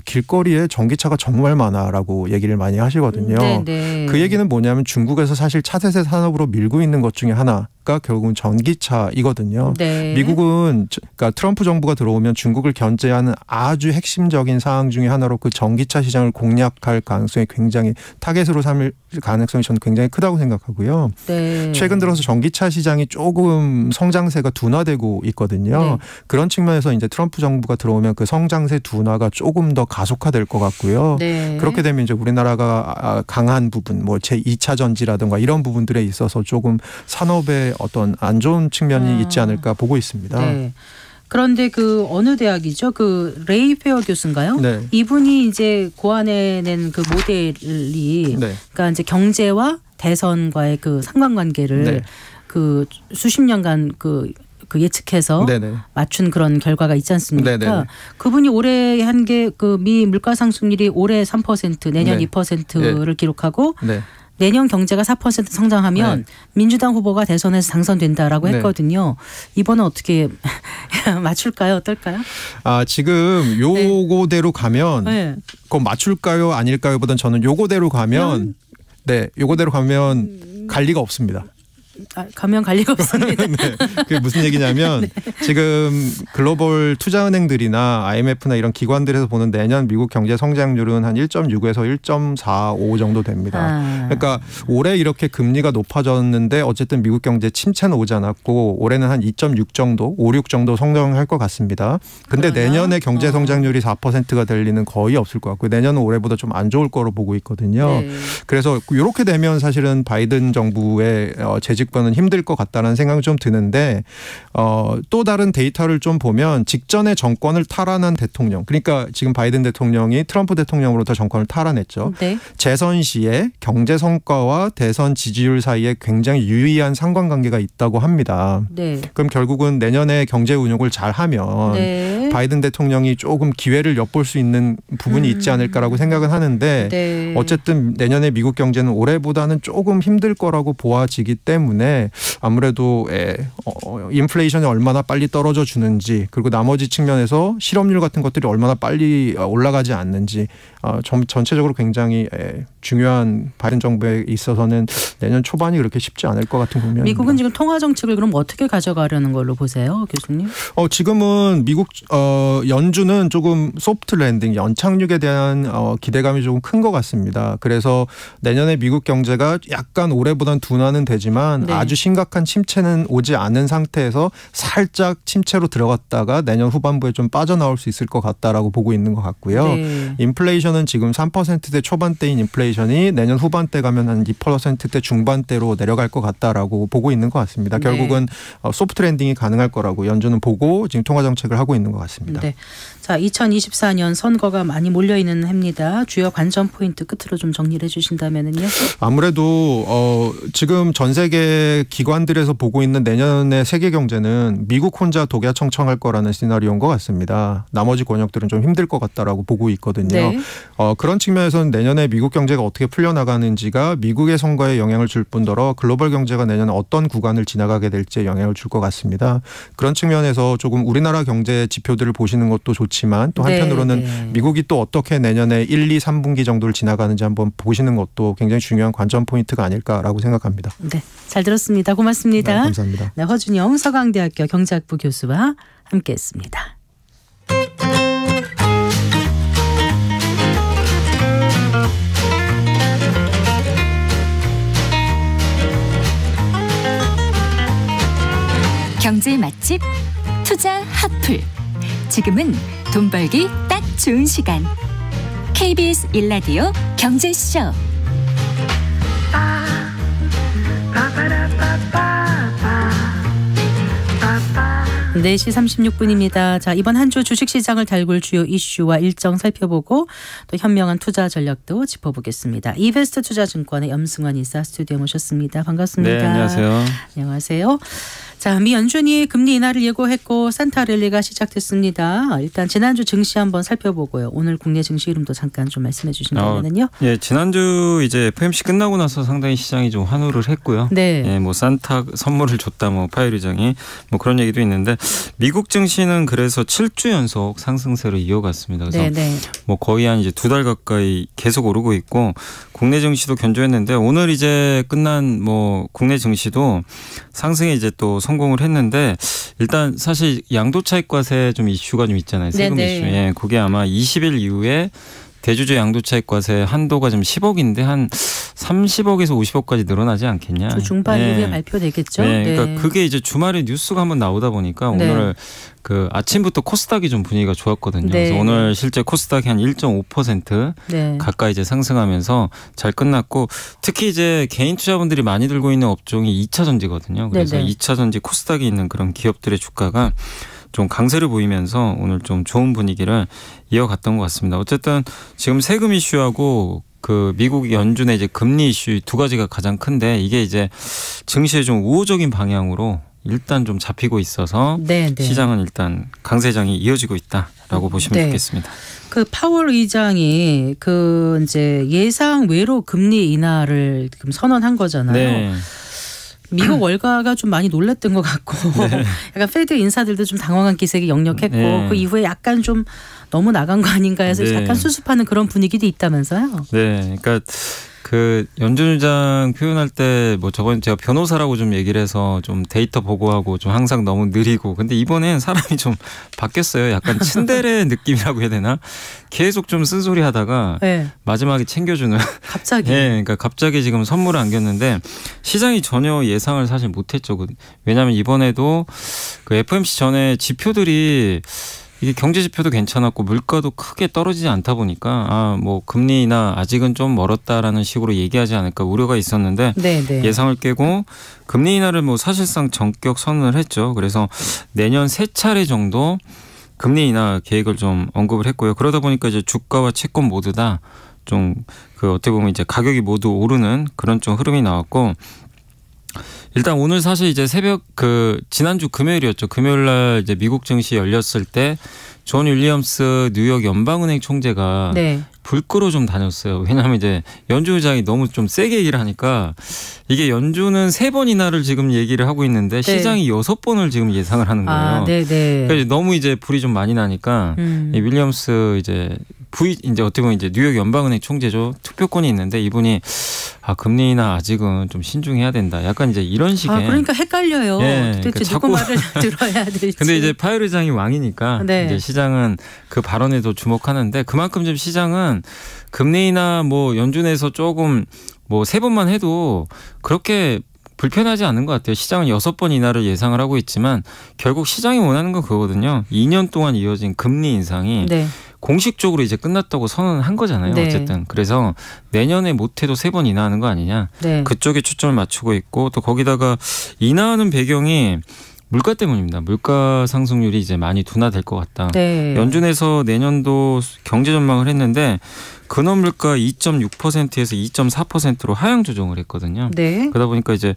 길거리에 전기차가 정말 많아라고 얘기를 많이 하시거든요. 네네. 그 얘기는 뭐냐면 중국에서 사실 차세대 산업으로 밀고 있는 것 중에 하나가 결국은 전기차이거든요. 네. 미국은 그러니까 트럼프 정부가 들어오면 중국을 견제하는 아주 핵심적인 사항 중에 하나로 그 전기차 시장을 공략할 가능성이 굉장히 타겟으로 삼을 가능성이 저는 굉장히 크다고 생각하고요. 네. 최근 들어서 전기차 시장이 조금 성장세가 둔화되고 있거든요. 네. 그런 측면에서 이제 트럼프 정부가 들어오면 그 성장세 둔화가 조금 더 가속화될 것 같고요. 네. 그렇게 되면 이제 우리나라가 강한 부분, 뭐 제2차 전지라든가 이런 부분들에 있어서 조금 산업의 어떤 안 좋은 측면이 있지 않을까 보고 있습니다. 네. 그런데 그 어느 대학이죠? 그 레이 페어 교수인가요? 네. 이분이 이제 고안해낸 그 모델이 네. 그러니까 이제 경제와 대선과의 그 상관관계를 네. 그 수십 년간 그 예측해서 네네. 맞춘 그런 결과가 있지 않습니까? 네네. 그분이 올해 한 게 그 미 물가 상승률이 올해 3%, 내년 네. 2%를 기록하고 네. 내년 경제가 4% 성장하면 네. 민주당 후보가 대선에서 당선된다라고 네. 했거든요. 이번은 어떻게 맞출까요? 어떨까요? 지금 요거대로 가면 네. 그거 맞출까요? 아닐까요? 보단 저는 요거대로 가면 네, 요거대로 가면 갈 리가 없습니다. 가면 갈 리가 없습니다. 네. 그게 무슨 얘기냐면 네. 지금 글로벌 투자은행들이나 IMF나 이런 기관들에서 보는 내년 미국 경제 성장률은 한 1.6에서 1.45 정도 됩니다. 그러니까 올해 이렇게 금리가 높아졌는데 어쨌든 미국 경제 침체는 오지 않았고 올해는 한 2.6 정도, 5, 6 정도 성장할 것 같습니다. 근데 내년에 경제 성장률이 4%가 될 리는 거의 없을 것 같고요. 내년은 올해보다 좀 안 좋을 거로 보고 있거든요. 네. 그래서 이렇게 되면 사실은 바이든 정부의 재직 는 힘들 것 같다는 생각이 좀 드는데 또 다른 데이터를 좀 보면 직전에 정권을 탈환한 대통령, 그러니까 지금 바이든 대통령이 트럼프 대통령으로부터 정권을 탈환했죠. 네. 재선 시에 경제 성과와 대선 지지율 사이에 굉장히 유의한 상관관계가 있다고 합니다. 네. 그럼 결국은 내년에 경제 운용을 잘하면 네. 바이든 대통령이 조금 기회를 엿볼 수 있는 부분이 있지 않을까라고 생각은 하는데 네. 어쨌든 내년에 미국 경제는 올해보다는 조금 힘들 거라고 보아지기 때문에 아무래도 인플레이션이 얼마나 빨리 떨어져 주는지 그리고 나머지 측면에서 실업률 같은 것들이 얼마나 빨리 올라가지 않는지 전체적으로 굉장히 중요한 바이든 정부에 있어서는 내년 초반이 그렇게 쉽지 않을 것 같은 국면입니다. 미국은 지금 통화 정책을 그럼 어떻게 가져가려는 걸로 보세요, 교수님? 지금은 미국 연준은 조금 소프트 랜딩, 연착륙에 대한 기대감이 조금 큰 것 같습니다. 그래서 내년에 미국 경제가 약간 올해보단 둔화는 되지만 네. 아주 심각한 침체는 오지 않은 상태에서 살짝 침체로 들어갔다가 내년 후반부에 좀 빠져나올 수 있을 것 같다라고 보고 있는 것 같고요. 네. 인플레이션은 지금 3%대 초반대인 인플레이션이 내년 후반대 가면 한 2%대 중반대로 내려갈 것 같다라고 보고 있는 것 같습니다. 결국은 네. 소프트 랜딩이 가능할 거라고 연준은 보고 지금 통화 정책을 하고 있는 것 같습니다. 네. 자, 2024년 선거가 많이 몰려있는 해입니다. 주요 관전 포인트 끝으로 좀 정리를 해주신다면요. 아무래도 지금 전 세계 기관들에서 보고 있는 내년의 세계 경제는 미국 혼자 독야청청할 거라는 시나리오인 것 같습니다. 나머지 권역들은 좀 힘들 것 같다라고 보고 있거든요. 네. 그런 측면에서는 내년에 미국 경제가 어떻게 풀려나가는지가 미국의 선거에 영향을 줄 뿐더러 글로벌 경제가 내년에 어떤 구간을 지나가게 될지에 영향을 줄 것 같습니다. 그런 측면에서 조금 우리나라 경제 지표들을 보시는 것도 좋지만 또 한편으로는 네. 미국이 또 어떻게 내년에 1, 2, 3분기 정도를 지나가는지 한번 보시는 것도 굉장히 중요한 관전 포인트가 아닐까라고 생각합니다. 네, 잘 들었습니다. 고맙습니다. 네, 감사합니다. 네, 허준영 서강대학교 경제학부 교수와 함께했습니다. 경제 맛집 투자 핫플. 지금은 돈 벌기 딱 좋은 시간. KBS 1라디오 경제쇼. 4시 36분입니다. 자, 이번 한 주 주식시장을 달굴 주요 이슈와 일정 살펴보고 또 현명한 투자 전략도 짚어보겠습니다. 이베스트 투자증권의 염승환 이사 스튜디오에 모셨습니다. 반갑습니다. 네, 안녕하세요. 안녕하세요. 자, 미 연준이 금리 인하를 예고했고 산타 랠리가 시작됐습니다. 일단 지난주 증시 한번 살펴보고요. 오늘 국내 증시 흐름도 잠깐 좀 말씀해 주신다면요. 예, 지난주 이제 FOMC 끝나고 나서 상당히 시장이 좀 환호를 했고요. 네. 예, 뭐 산타 선물을 줬다, 뭐 파웰 의장이 뭐 그런 얘기도 있는데 미국 증시는 그래서 7주 연속 상승세를 이어갔습니다. 그래서 네네. 뭐 거의 한 이제 2달 가까이 계속 오르고 있고 국내 증시도 견조했는데 오늘 이제 끝난 뭐 국내 증시도 상승에 이제 또 성공을 했는데 일단 사실 양도차익과세 좀 이슈가 좀 있잖아요. 세금 네네. 이슈. 예, 그게 아마 20일 이후에 대주주 양도차익과세 한도가 좀 10억인데 한 30억에서 50억까지 늘어나지 않겠냐. 주 중반 이후에 발표되겠죠. 네, 그러니까 그게 이제 주말에 뉴스가 한번 나오다 보니까 네. 오늘 그 아침부터 코스닥이 좀 분위기가 좋았거든요. 네. 그래서 오늘 실제 코스닥이 한 1.5% 네. 가까이 이제 상승하면서 잘 끝났고 특히 이제 개인 투자분들이 많이 들고 있는 업종이 2차 전지거든요. 그래서 네네. 2차 전지 코스닥이 있는 그런 기업들의 주가가 좀 강세를 보이면서 오늘 좀 좋은 분위기를 이어갔던 것 같습니다. 어쨌든 지금 세금 이슈하고 그 미국 연준의 이제 금리 이슈 두 가지가 가장 큰데 이게 이제 증시에 좀 우호적인 방향으로 일단 좀 잡히고 있어서 네네. 시장은 일단 강세장이 이어지고 있다라고 보시면 좋겠습니다. 그 파월 의장이 그 이제 예상 외로 금리 인하를 지금 선언한 거잖아요. 네. 미국 월가가 좀 많이 놀랐던 것 같고 네. 약간 페드 인사들도 좀 당황한 기색이 역력했고 네. 그 이후에 약간 좀 너무 나간 거 아닌가 해서 네. 약간 수습하는 그런 분위기도 있다면서요. 네, 그러니까 그 연준장 표현할 때 뭐 저번 제가 변호사라고 좀 얘기를 해서 좀 데이터 보고하고 좀 항상 너무 느리고 근데 이번엔 사람이 좀 바뀌었어요. 약간 츤데레 느낌이라고 해야 되나? 계속 좀 쓴소리 하다가 네. 마지막에 챙겨주는 갑자기. 네, 그러니까 갑자기 지금 선물을 안겼는데 시장이 전혀 예상을 사실 못했죠. 왜냐하면 이번에도 그 FOMC 전에 지표들이 이게 경제 지표도 괜찮았고 물가도 크게 떨어지지 않다 보니까 뭐 금리 인하 아직은 좀 멀었다라는 식으로 얘기하지 않을까 우려가 있었는데 네네. 예상을 깨고 금리 인하를 뭐 사실상 전격 선언을 했죠. 그래서 내년 3차례 정도 금리 인하 계획을 좀 언급을 했고요. 그러다 보니까 이제 주가와 채권 모두 다 좀 그 어떻게 보면 이제 가격이 모두 오르는 그런 좀 흐름이 나왔고. 일단 오늘 사실 이제 새벽 지난주 금요일이었죠. 금요일 날 이제 미국 증시 열렸을 때 존 윌리엄스 뉴욕 연방은행 총재가 네. 불 끄러 좀 다녔어요. 왜냐하면 이제 연준 의장이 너무 좀 세게 얘기를 하니까 이게 연준은 3번 인하를 지금 얘기를 하고 있는데 네. 시장이 6번을 지금 예상을 하는 거예요. 그래서 너무 이제 불이 좀 많이 나니까 이 윌리엄스 이제 어떻게 보면 이제 뉴욕 연방은행 총재죠. 투표권이 있는데 이분이 금리 인하 아직은 좀 신중해야 된다. 약간 이제 이런 식의. 그러니까 헷갈려요. 네, 도대체 누구 말을 들어야 될지. 근데 이제 파웰 의장이 왕이니까 네. 이제 시장은 그 발언에도 주목하는데 그만큼 좀 시장은 금리 인하 뭐 연준에서 조금 뭐 3번만 해도 그렇게 불편하지 않은 것 같아요. 시장은 6번 인하를 예상을 하고 있지만 결국 시장이 원하는 건 그거거든요. 2년 동안 이어진 금리 인상이 네. 공식적으로 이제 끝났다고 선언한 거잖아요. 네. 어쨌든. 그래서 내년에 못해도 3번 인하하는 거 아니냐. 네. 그쪽에 초점을 맞추고 있고 또 거기다가 인하하는 배경이 물가 때문입니다. 물가 상승률이 이제 많이 둔화될 것 같다. 네. 연준에서 내년도 경제 전망을 했는데 근원 물가 2.6%에서 2.4%로 하향 조정을 했거든요. 네. 그러다 보니까 이제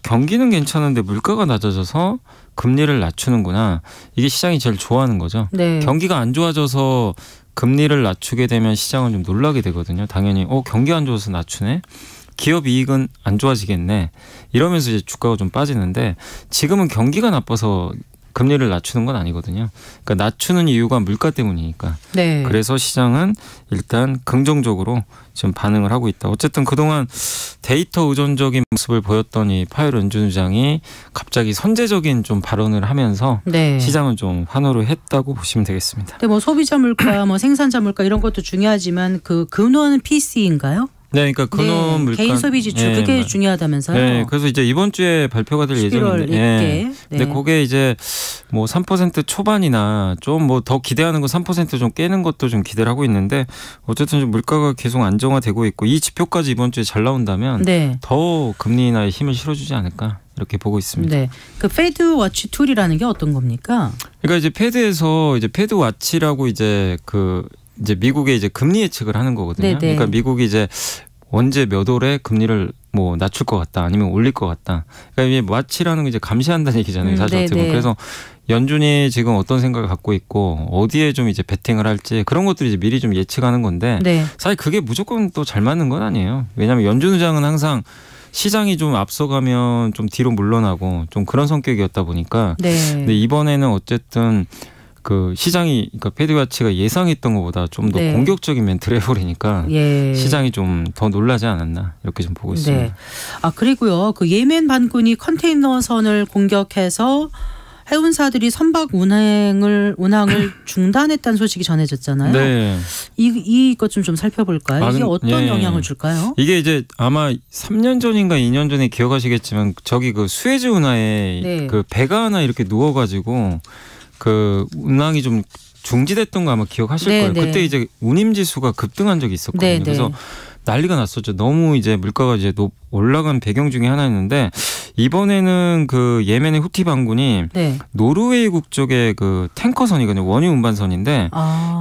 경기는 괜찮은데 물가가 낮아져서 금리를 낮추는구나. 이게 시장이 제일 좋아하는 거죠. 네. 경기가 안 좋아져서 금리를 낮추게 되면 시장은 좀 놀라게 되거든요. 당연히 경기 안 좋아서 낮추네. 기업 이익은 안 좋아지겠네. 이러면서 이제 주가가 좀 빠지는데 지금은 경기가 나빠서 금리를 낮추는 건 아니거든요. 그러니까 낮추는 이유가 물가 때문이니까. 네. 그래서 시장은 일단 긍정적으로 지금 반응을 하고 있다. 어쨌든 그동안 데이터 의존적인 모습을 보였던 이 파웰 연준 의장이 갑자기 선제적인 좀 발언을 하면서 네. 시장은 좀 환호를 했다고 보시면 되겠습니다. 근데 뭐 소비자 물가, 뭐 생산자 물가 이런 것도 중요하지만 그 근원 PC인가요? 네, 그러니까 근원 물가 개인 소비 지출 그게 중요하다면서요. 네, 그래서 이제 이번 주에 발표가 될 예정인데, 네. 근데 그게 이제 뭐 3% 초반이나 좀 뭐 더 기대하는 거 3% 좀 깨는 것도 좀 기대를 하고 있는데 어쨌든 좀 물가가 계속 안정화되고 있고 이 지표까지 이번 주에 잘 나온다면 네. 더 금리 인하에 힘을 실어주지 않을까 이렇게 보고 있습니다. 네, 그 패드 워치 툴이라는 게 어떤 겁니까? 그러니까 이제 패드에서 이제 패드 워치라고 이제 이제 미국의 이제 금리 예측을 하는 거거든요. 네네. 그러니까 미국이 이제 언제 몇 월에 금리를 뭐 낮출 것 같다 아니면 올릴 것 같다. 그러니까 이게 와치라는 게 이제 감시한다는 얘기잖아요. 사실 어떻게 보면. 그래서 연준이 지금 어떤 생각을 갖고 있고 어디에 좀 이제 베팅을 할지 그런 것들이 이제 미리 좀 예측하는 건데 네. 사실 그게 무조건 또 잘 맞는 건 아니에요. 왜냐하면 연준 의장은 항상 시장이 좀 앞서가면 좀 뒤로 물러나고 좀 그런 성격이었다 보니까 네. 근데 이번에는 어쨌든 그 시장이 그러니까 패드 와치가 예상했던 것보다 좀 더 네. 공격적인 멘트를 해버리니까 시장이 좀 더 놀라지 않았나 이렇게 좀 보고 있습니다. 네. 그리고요 그 예멘 반군이 컨테이너선을 공격해서 해운사들이 선박 운항을 중단했다는 소식이 전해졌잖아요. 네. 이것 좀 살펴볼까요? 이게 어떤 영향을 줄까요? 이게 이제 아마 3년 전인가 2년 전에 기억하시겠지만 저기 그 수에즈 운하에 네. 그 배가 하나 이렇게 누워가지고 그 운항이 좀 중지됐던 거 아마 기억하실 거예요. 그때 이제 운임지수가 급등한 적이 있었거든요. 네네. 그래서 난리가 났었죠. 너무 이제 물가가 이제 올라간 배경 중에 하나였는데 이번에는 그 예멘의 후티 반군이 네. 노르웨이 국적의 그 탱커선이거든요. 원유 운반선인데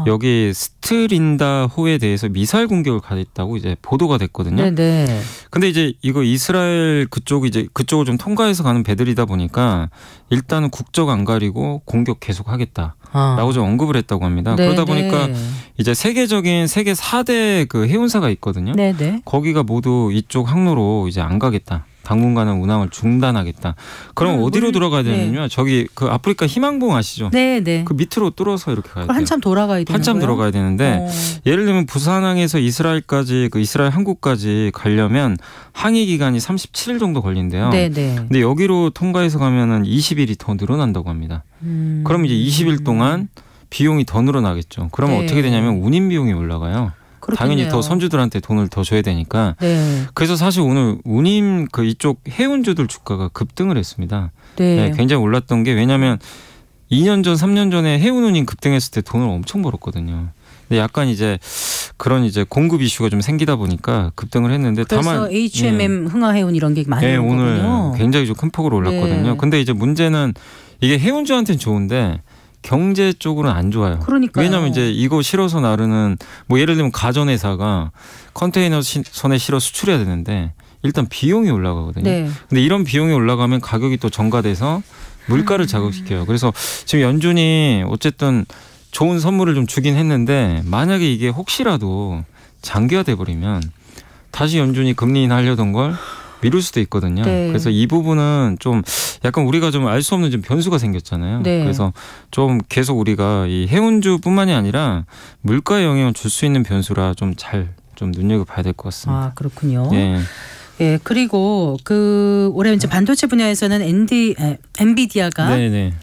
여기 스트린다호에 대해서 미사일 공격을 가했다고 이제 보도가 됐거든요. 네네. 근데 이제 이거 이스라엘 그쪽을 좀 통과해서 가는 배들이다 보니까 일단은 국적 안 가리고 공격 계속 하겠다라고 좀 언급을 했다고 합니다. 네네. 그러다 보니까 이제 세계 4대 그 해운사가 있거든요. 네네. 거기가 모두 이쪽 항로로 이제 안 가겠다. 당분간은 운항을 중단하겠다. 그럼 어디로 돌아가야 되냐면요. 네. 저기 그 아프리카 희망봉 아시죠? 네, 네. 그 밑으로 뚫어서 이렇게 가야 돼요. 한참 돌아가야 되는 한참 거예요? 들어가야 되는데 예를 들면 부산항에서 이스라엘까지 그 이스라엘 항구까지 가려면 항해 기간이 37일 정도 걸린대요. 네, 네. 근데 여기로 통과해서 가면은 20일이 더 늘어난다고 합니다. 그럼 이제 20일 동안 비용이 더 늘어나겠죠. 그러면 네. 어떻게 되냐면 운임 비용이 올라가요. 그렇겠네요. 당연히 더 선주들한테 돈을 더 줘야 되니까. 네. 그래서 사실 오늘 운임 그 이쪽 해운주들 주가가 급등을 했습니다. 네. 네, 굉장히 올랐던 게 왜냐하면 2년 전, 3년 전에 해운 운임 급등했을 때 돈을 엄청 벌었거든요. 근데 약간 이제 그런 이제 공급 이슈가 좀 생기다 보니까 급등을 했는데 그래서 다만 HMM 흥하해운 이런 게 많이 온 오늘 거군요. 굉장히 좀 큰 폭으로 올랐거든요. 네. 근데 이제 문제는 이게 해운주한테는 좋은데 경제 쪽으로는 안 좋아요. 그러니까요. 왜냐하면 이제 이거 실어서 나르는 뭐 예를 들면 가전회사가 컨테이너 선에 실어 수출해야 되는데 일단 비용이 올라가거든요. 네. 근데 이런 비용이 올라가면 가격이 또 전가돼서 물가를 자극시켜요. 그래서 지금 연준이 어쨌든 좋은 선물을 좀 주긴 했는데 만약에 이게 혹시라도 장기화돼 버리면 다시 연준이 금리 인하하려던 걸 미룰 수도 있거든요. 네. 그래서 이 부분은 좀 약간 우리가 좀 알 수 없는 좀 변수가 생겼잖아요. 네. 그래서 좀 계속 우리가 이 해운주뿐만이 아니라 물가에 영향을 줄 수 있는 변수라 좀 잘 좀 눈여겨봐야 될 것 같습니다. 아, 그렇군요. 예. 예, 그리고 그 올해 이제 반도체 분야에서는 엔비디아가 네네.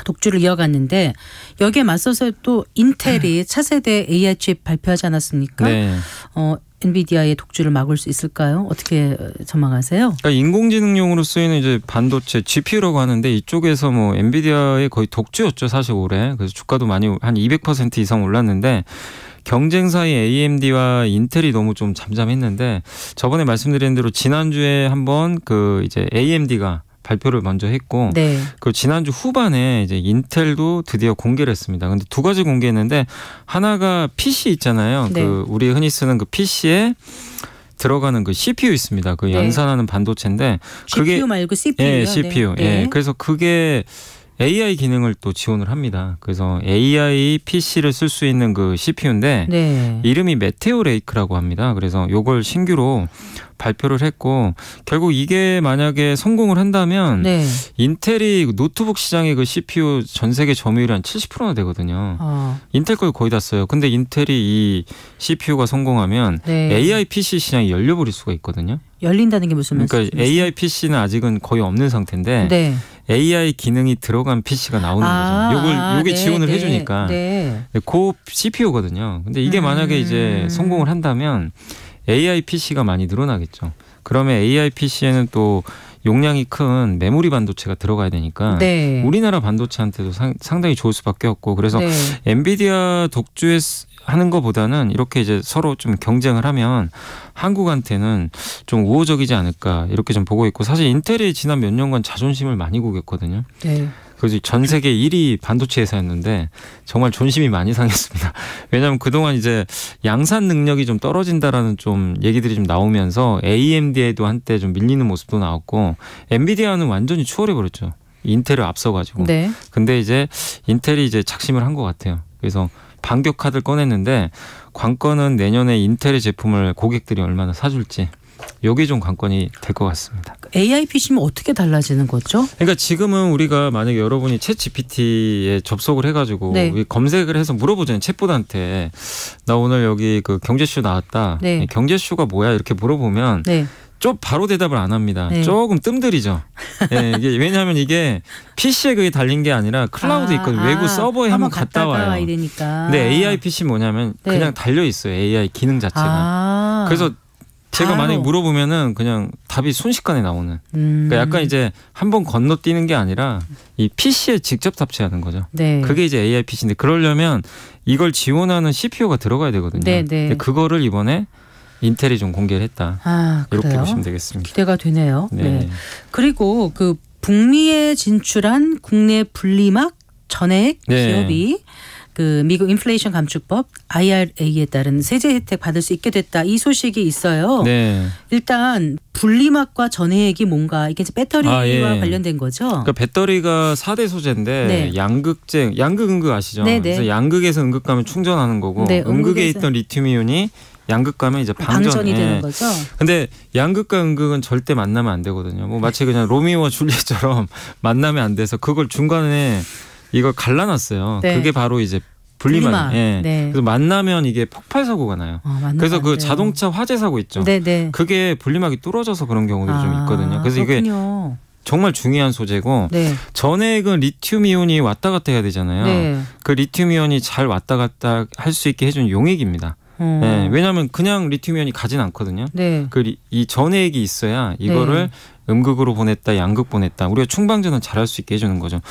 독주를 이어갔는데 여기에 맞서서 또 인텔이 차세대 AI 칩 발표하지 않았습니까? 네. 엔비디아의 독주를 막을 수 있을까요? 어떻게 전망하세요? 그러니까 인공지능용으로 쓰이는 이제 반도체 GPU라고 하는데 이쪽에서 뭐 엔비디아의 거의 독주였죠 사실 올해. 그래서 주가도 많이 한 200% 이상 올랐는데 경쟁사의 AMD와 인텔이 너무 좀 잠잠했는데 저번에 말씀드린 대로 지난주에 한번 그 이제 AMD가 발표를 먼저 했고 네. 그 지난주 후반에 이제 인텔도 드디어 공개를 했습니다. 근데 두 가지 공개했는데 하나가 PC 있잖아요. 네. 그 우리 흔히 쓰는 그 PC에 들어가는 그 CPU 있습니다. 그 네. 연산하는 반도체인데 GPU 그게 말고 CPU요. 예, CPU. 네. 예. 그래서 그게 AI 기능을 또 지원을 합니다. 그래서 AI PC를 쓸 수 있는 그 CPU인데 네. 이름이 메테오 레이크라고 합니다. 그래서 요걸 신규로 발표를 했고 결국 이게 만약에 성공을 한다면 네. 인텔이 노트북 시장의 그 CPU 전 세계 점유율이 한 70%나 되거든요. 인텔 걸 거의 다 써요. 근데 인텔이 이 CPU가 성공하면 네. AI PC 시장이 열려버릴 수가 있거든요. 열린다는 게 무슨 말씀이세요? 그러니까 AI PC는 아직은 거의 없는 상태인데 네. AI 기능이 들어간 PC가 나오는 거죠. 요게 네, 지원을 네, 해주니까 네. 그 CPU거든요. 근데 이게 만약에 이제 성공을 한다면 AI PC가 많이 늘어나겠죠. 그러면 AI PC에는 또 용량이 큰 메모리 반도체가 들어가야 되니까 네. 우리나라 반도체한테도 상당히 좋을 수밖에 없고 그래서 네. 엔비디아 독주에 하는 것보다는 이렇게 이제 서로 좀 경쟁을 하면 한국한테는 좀 우호적이지 않을까 이렇게 좀 보고 있고 사실 인텔이 지난 몇 년간 자존심을 많이 구겼거든요. 네. 그래서 전 세계 1위 반도체 회사였는데 정말 존심이 많이 상했습니다. 왜냐하면 그동안 이제 양산 능력이 좀 떨어진다라는 좀 얘기들이 좀 나오면서 AMD에도 한때 좀 밀리는 모습도 나왔고 엔비디아는 완전히 추월해버렸죠. 인텔을 앞서가지고. 네. 근데 이제 인텔이 이제 작심을 한 것 같아요. 그래서 반격 카드를 꺼냈는데 관건은 내년에 인텔의 제품을 고객들이 얼마나 사줄지. 요게 좀 관건이 될 것 같습니다. AI PC면 어떻게 달라지는 거죠? 그러니까 지금은 우리가 만약에 여러분이 챗 GPT에 접속을 해가지고 네. 검색을 해서 물어보잖아요. 챗봇한테 나 오늘 여기 그 경제쇼 나왔다. 네. 경제쇼가 뭐야 이렇게 물어보면 네. 좀 바로 대답을 안 합니다. 네. 조금 뜸들이죠. 예, 이게 왜냐하면 이게 PC에 그게 달린 게 아니라 클라우드 있거든요. 외부 서버에 한번 갔다 와요. 이러니까. 근데 AI PC 뭐냐면 네. 그냥 달려 있어요. AI 기능 자체가. 그래서 제가 바로. 만약에 물어보면은 그냥 답이 순식간에 나오는. 그러니까 약간 이제 한번 건너뛰는 게 아니라 이 PC에 직접 탑재하는 거죠. 네. 그게 이제 AI PC인데 그러려면 이걸 지원하는 CPU가 들어가야 되거든요. 네, 네. 근데 그거를 이번에 인텔이 좀 공개를 했다. 이렇게 그래요? 보시면 되겠습니다. 기대가 되네요. 네. 네. 그리고 그 북미에 진출한 국내 분리막 전액 네. 기업이 그 미국 인플레이션 감축법 IRA에 따른 세제 혜택 받을 수 있게 됐다. 이 소식이 있어요. 네. 일단 분리막과 전해액이 뭔가 이게 이제 배터리와 예. 관련된 거죠. 그러니까 배터리가 4대 소재인데 네. 양극 음극 아시죠? 네, 네. 그래서 양극에서 음극 가면 충전하는 거고 네, 음극에 음극에서. 있던 리튬이온이 양극 가면 이제 방전이 되는 거죠. 근데 양극과 음극은 절대 만나면 안 되거든요. 뭐 마치 그냥 로미오와 줄리엣처럼 만나면 안 돼서 그걸 중간에 이걸 갈라놨어요. 네. 그게 바로 이제 분리만. 예. 네. 그래서 만나면 이게 폭발 사고가 나요. 그래서 그 자동차 화재 사고 있죠. 네네. 그게 분리막이 뚫어져서 그런 경우들이 좀 있거든요. 그래서 그렇군요. 이게 정말 중요한 소재고 네. 전액은 리튬이온이 왔다 갔다 해야 되잖아요. 네. 그 리튬이온이 잘 왔다 갔다 할 수 있게 해준 용액입니다. 네. 왜냐하면 그냥 리튬이온이 가진 않거든요. 네. 이 전액이 있어야 이거를 음극으로 보냈다, 양극 보냈다. 우리가 충방전은 잘할 수 있게 해주는 거죠.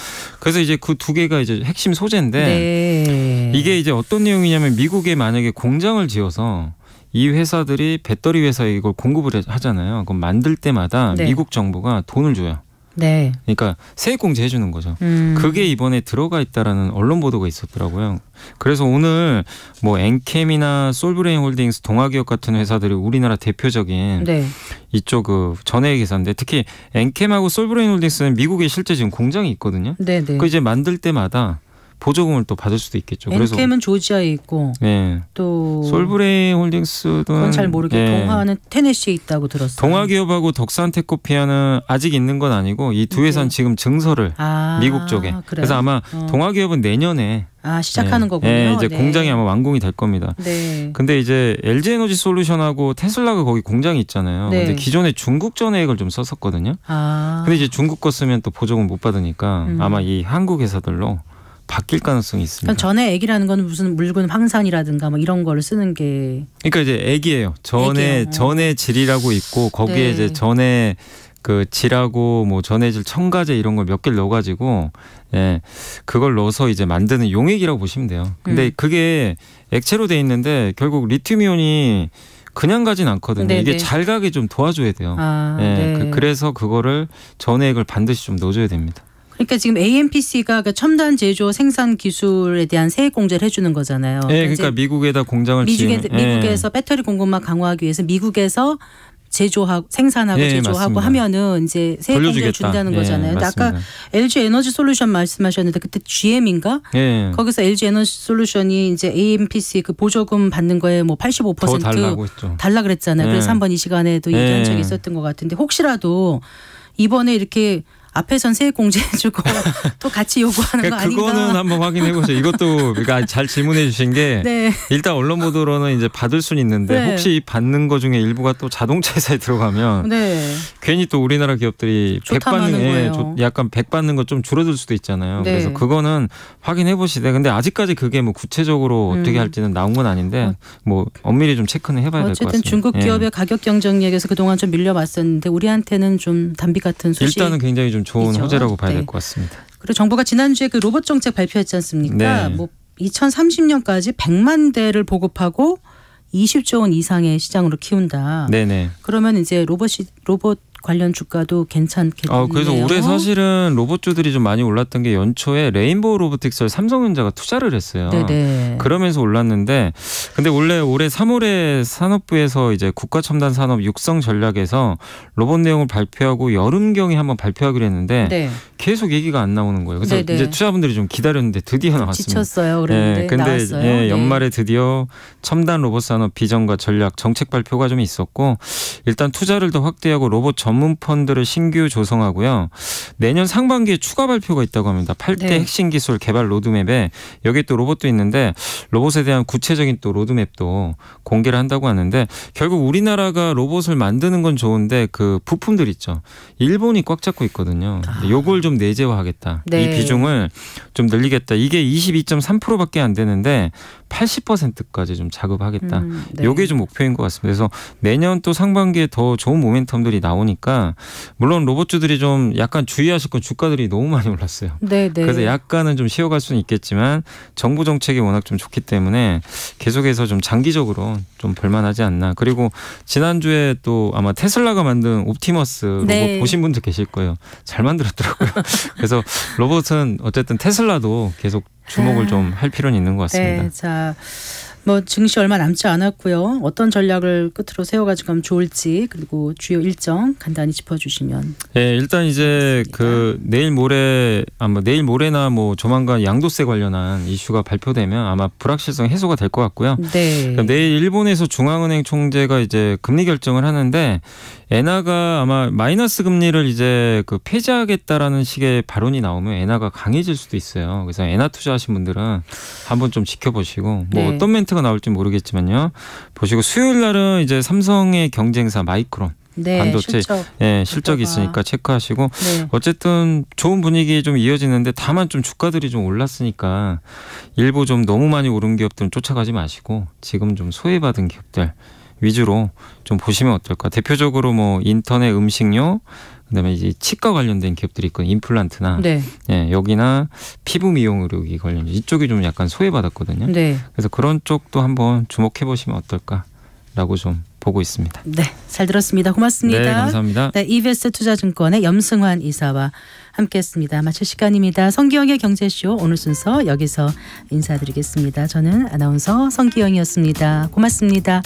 그래서 이제 그 두 개가 이제 핵심 소재인데 네. 이게 이제 어떤 내용이냐면 미국에 만약에 공장을 지어서 이 회사들이 배터리 회사에 이걸 공급을 하잖아요. 그럼 만들 때마다 네. 미국 정부가 돈을 줘요. 네. 그러니까 세액공제 해주는 거죠. 그게 이번에 들어가 있다라는 언론 보도가 있었더라고요. 그래서 오늘 뭐 엔캠이나 솔브레인 홀딩스, 동아기업 같은 회사들이 우리나라 대표적인 네. 이쪽 그 전해액 회사인데 특히 엔캠하고 솔브레인 홀딩스는 미국에 실제 지금 공장이 있거든요. 네. 네. 그 이제 만들 때마다 보조금을 또 받을 수도 있겠죠. 엔캠은 조지아에 있고 네. 또 솔브레인 홀딩스는 그건 잘 모르겠고 동화는 테네시에 있다고 들었어요. 동아기업하고 덕산테코피아는 아직 있는 건 아니고 이 두 회사는 지금 증설을 미국 쪽에. 그래요? 그래서 아마 동아기업은 내년에 시작하는 거군요. 네, 이제 공장이 아마 완공이 될 겁니다. 네. 근데 이제 LG에너지 솔루션하고 테슬라가 거기 공장이 있잖아요. 네. 근데 기존에 중국 전해액을 좀 썼었거든요. 근데 이제 중국 거 쓰면 또 보조금 못 받으니까 아마 이 한국 회사들로 바뀔 가능성이 있습니다. 전해액이라는 건 무슨 묽은 황산이라든가 뭐 이런 거를 쓰는 게. 그러니까 이제 액이에요. 전해 질이라고 있고 거기에 네. 이제 전해 그 질하고 뭐 전해질 첨가제 이런 걸 몇 개를 넣어가지고 그걸 넣어서 이제 만드는 용액이라고 보시면 돼요. 근데 그게 액체로 돼 있는데 결국 리튬이온이 그냥 가진 않거든요. 네네. 이게 잘 가게 좀 도와줘야 돼요. 네. 그래서 그거를 전해액을 반드시 좀 넣어줘야 됩니다. 그러니까 지금 AMPC가 그 첨단 제조 생산 기술에 대한 세액 공제를 해주는 거잖아요. 네, 그러니까 미국에다 공장을 미국에서 배터리 공급망 강화하기 위해서 미국에서 제조하고 생산하고 제조하고 맞습니다. 하면은 이제 세액 공제를 준다는 거잖아요. 근데 아까 LG 에너지 솔루션 말씀하셨는데 그때 GM인가? 거기서 LG 에너지 솔루션이 이제 AMPC 그 보조금 받는 거에 뭐 85% 달라 그랬잖아요. 그래서 한번 이 시간에도 얘기한 적이 있었던 것 같은데 혹시라도 이번에 이렇게 앞에선 세액 공제해주고 또 같이 요구하는 거 아닌가? 그거는 한번 확인해 보세요. 이것도 그러니까 잘 질문해 주신 게 네. 일단 언론 보도로는 이제 받을 수는 있는데 네. 혹시 받는 거 중에 일부가 또 자동차 회사에 들어가면 괜히 또 우리나라 기업들이 100 받는 약간 100 받는 거 좀 줄어들 수도 있잖아요. 네. 그래서 그거는 확인해 보시되 근데 아직까지 그게 뭐 구체적으로 어떻게 할지는 나온 건 아닌데 뭐 엄밀히 좀 체크는 해봐야 될 것 같습니다. 어쨌든 중국 기업의 가격 경쟁력에서 그동안 좀 밀려왔었는데 우리한테는 좀 단비 같은 소식. 일단은 굉장히 좀 좋은 호재라고 봐야 될 것 같습니다. 그리고 정부가 지난주에 그 로봇 정책 발표했지 않습니까? 뭐 2030년까지 100만 대를 보급하고 20조 원 이상의 시장으로 키운다. 네네. 그러면 이제 로봇 관련 주가도 괜찮겠네요. 그래서 올해 사실은 로봇주들이 좀 많이 올랐던 게 연초에 레인보우 로보틱스를 삼성전자가 투자를 했어요. 네네. 그러면서 올랐는데 근데 원래 올해 3월에 산업부에서 이제 국가첨단산업 육성 전략에서 로봇 내용을 발표하고 여름경에 한번 발표하기로 했는데 계속 얘기가 안 나오는 거예요. 그래서 이제 투자분들이 좀 기다렸는데 드디어 나왔습니다. 지쳤어요. 그런데 근데 나왔어요. 연말에 드디어 첨단 로봇 산업 비전과 전략 정책 발표가 좀 있었고 일단 투자를 더 확대하고 로봇 전문 펀드를 신규 조성하고요. 내년 상반기에 추가 발표가 있다고 합니다. 8대 핵심 기술 개발 로드맵에 여기 또 로봇도 있는데 로봇에 대한 구체적인 또 로드맵도 공개를 한다고 하는데 결국 우리나라가 로봇을 만드는 건 좋은데 그 부품들 있죠. 일본이 꽉 잡고 있거든요. 요걸 좀 내재화하겠다. 이 비중을 좀 늘리겠다. 이게 22.3%밖에 안 되는데 80%까지 좀 작업하겠다. 요게 좀 목표인 것 같습니다. 그래서 내년 또 상반기에 더 좋은 모멘텀들이 나오니까 물론 로봇주들이 좀 약간 주의하실 건 주가들이 너무 많이 올랐어요. 그래서 약간은 좀 쉬어갈 수는 있겠지만 정부 정책이 워낙 좀 좋기 때문에 계속해서 좀 장기적으로 좀 볼만하지 않나. 그리고 지난주에 또 아마 테슬라가 만든 옵티머스 로봇 보신 분들 계실 거예요. 잘 만들었더라고요. 그래서 로봇은 어쨌든 테슬라도 계속 주목을 좀 할 필요는 있는 것 같습니다. 자, 뭐 증시 얼마 남지 않았고요. 어떤 전략을 끝으로 세워가지고 가면 좋을지 그리고 주요 일정 간단히 짚어주시면. 네, 일단 이제 그 내일 모레나 뭐 조만간 양도세 관련한 이슈가 발표되면 아마 불확실성 해소가 될 것 같고요. 네. 내일 일본에서 중앙은행 총재가 이제 금리 결정을 하는데 엔화가 아마 마이너스 금리를 이제 그 폐지하겠다라는 식의 발언이 나오면 엔화가 강해질 수도 있어요. 그래서 엔화 투자하신 분들은 한번 좀 지켜보시고 뭐 어떤 멘트가 나올지 모르겠지만요. 보시고 수요일 날은 이제 삼성의 경쟁사 마이크론 반도체 실적이 있으니까 체크하시고 어쨌든 좋은 분위기 좀 이어지는데 다만 좀 주가들이 좀 올랐으니까 일부 좀 너무 많이 오른 기업들은 쫓아가지 마시고 지금 좀 소외받은 기업들 위주로 좀 보시면 어떨까. 대표적으로 뭐 인터넷 음식료 그다음에 이제 치과 관련된 기업들이 있거든요. 임플란트나 여기나 피부 미용 의료기 관련 이쪽이 좀 약간 소외받았거든요. 그래서 그런 쪽도 한번 주목해 보시면 어떨까라고 좀 보고 있습니다. 네, 잘 들었습니다. 고맙습니다. 네, 감사합니다. 네, 이베스트 투자증권의 염승환 이사와 함께했습니다. 마칠 시간입니다. 성기영의 경제쇼 오늘 순서 여기서 인사드리겠습니다. 저는 아나운서 성기영이었습니다. 고맙습니다.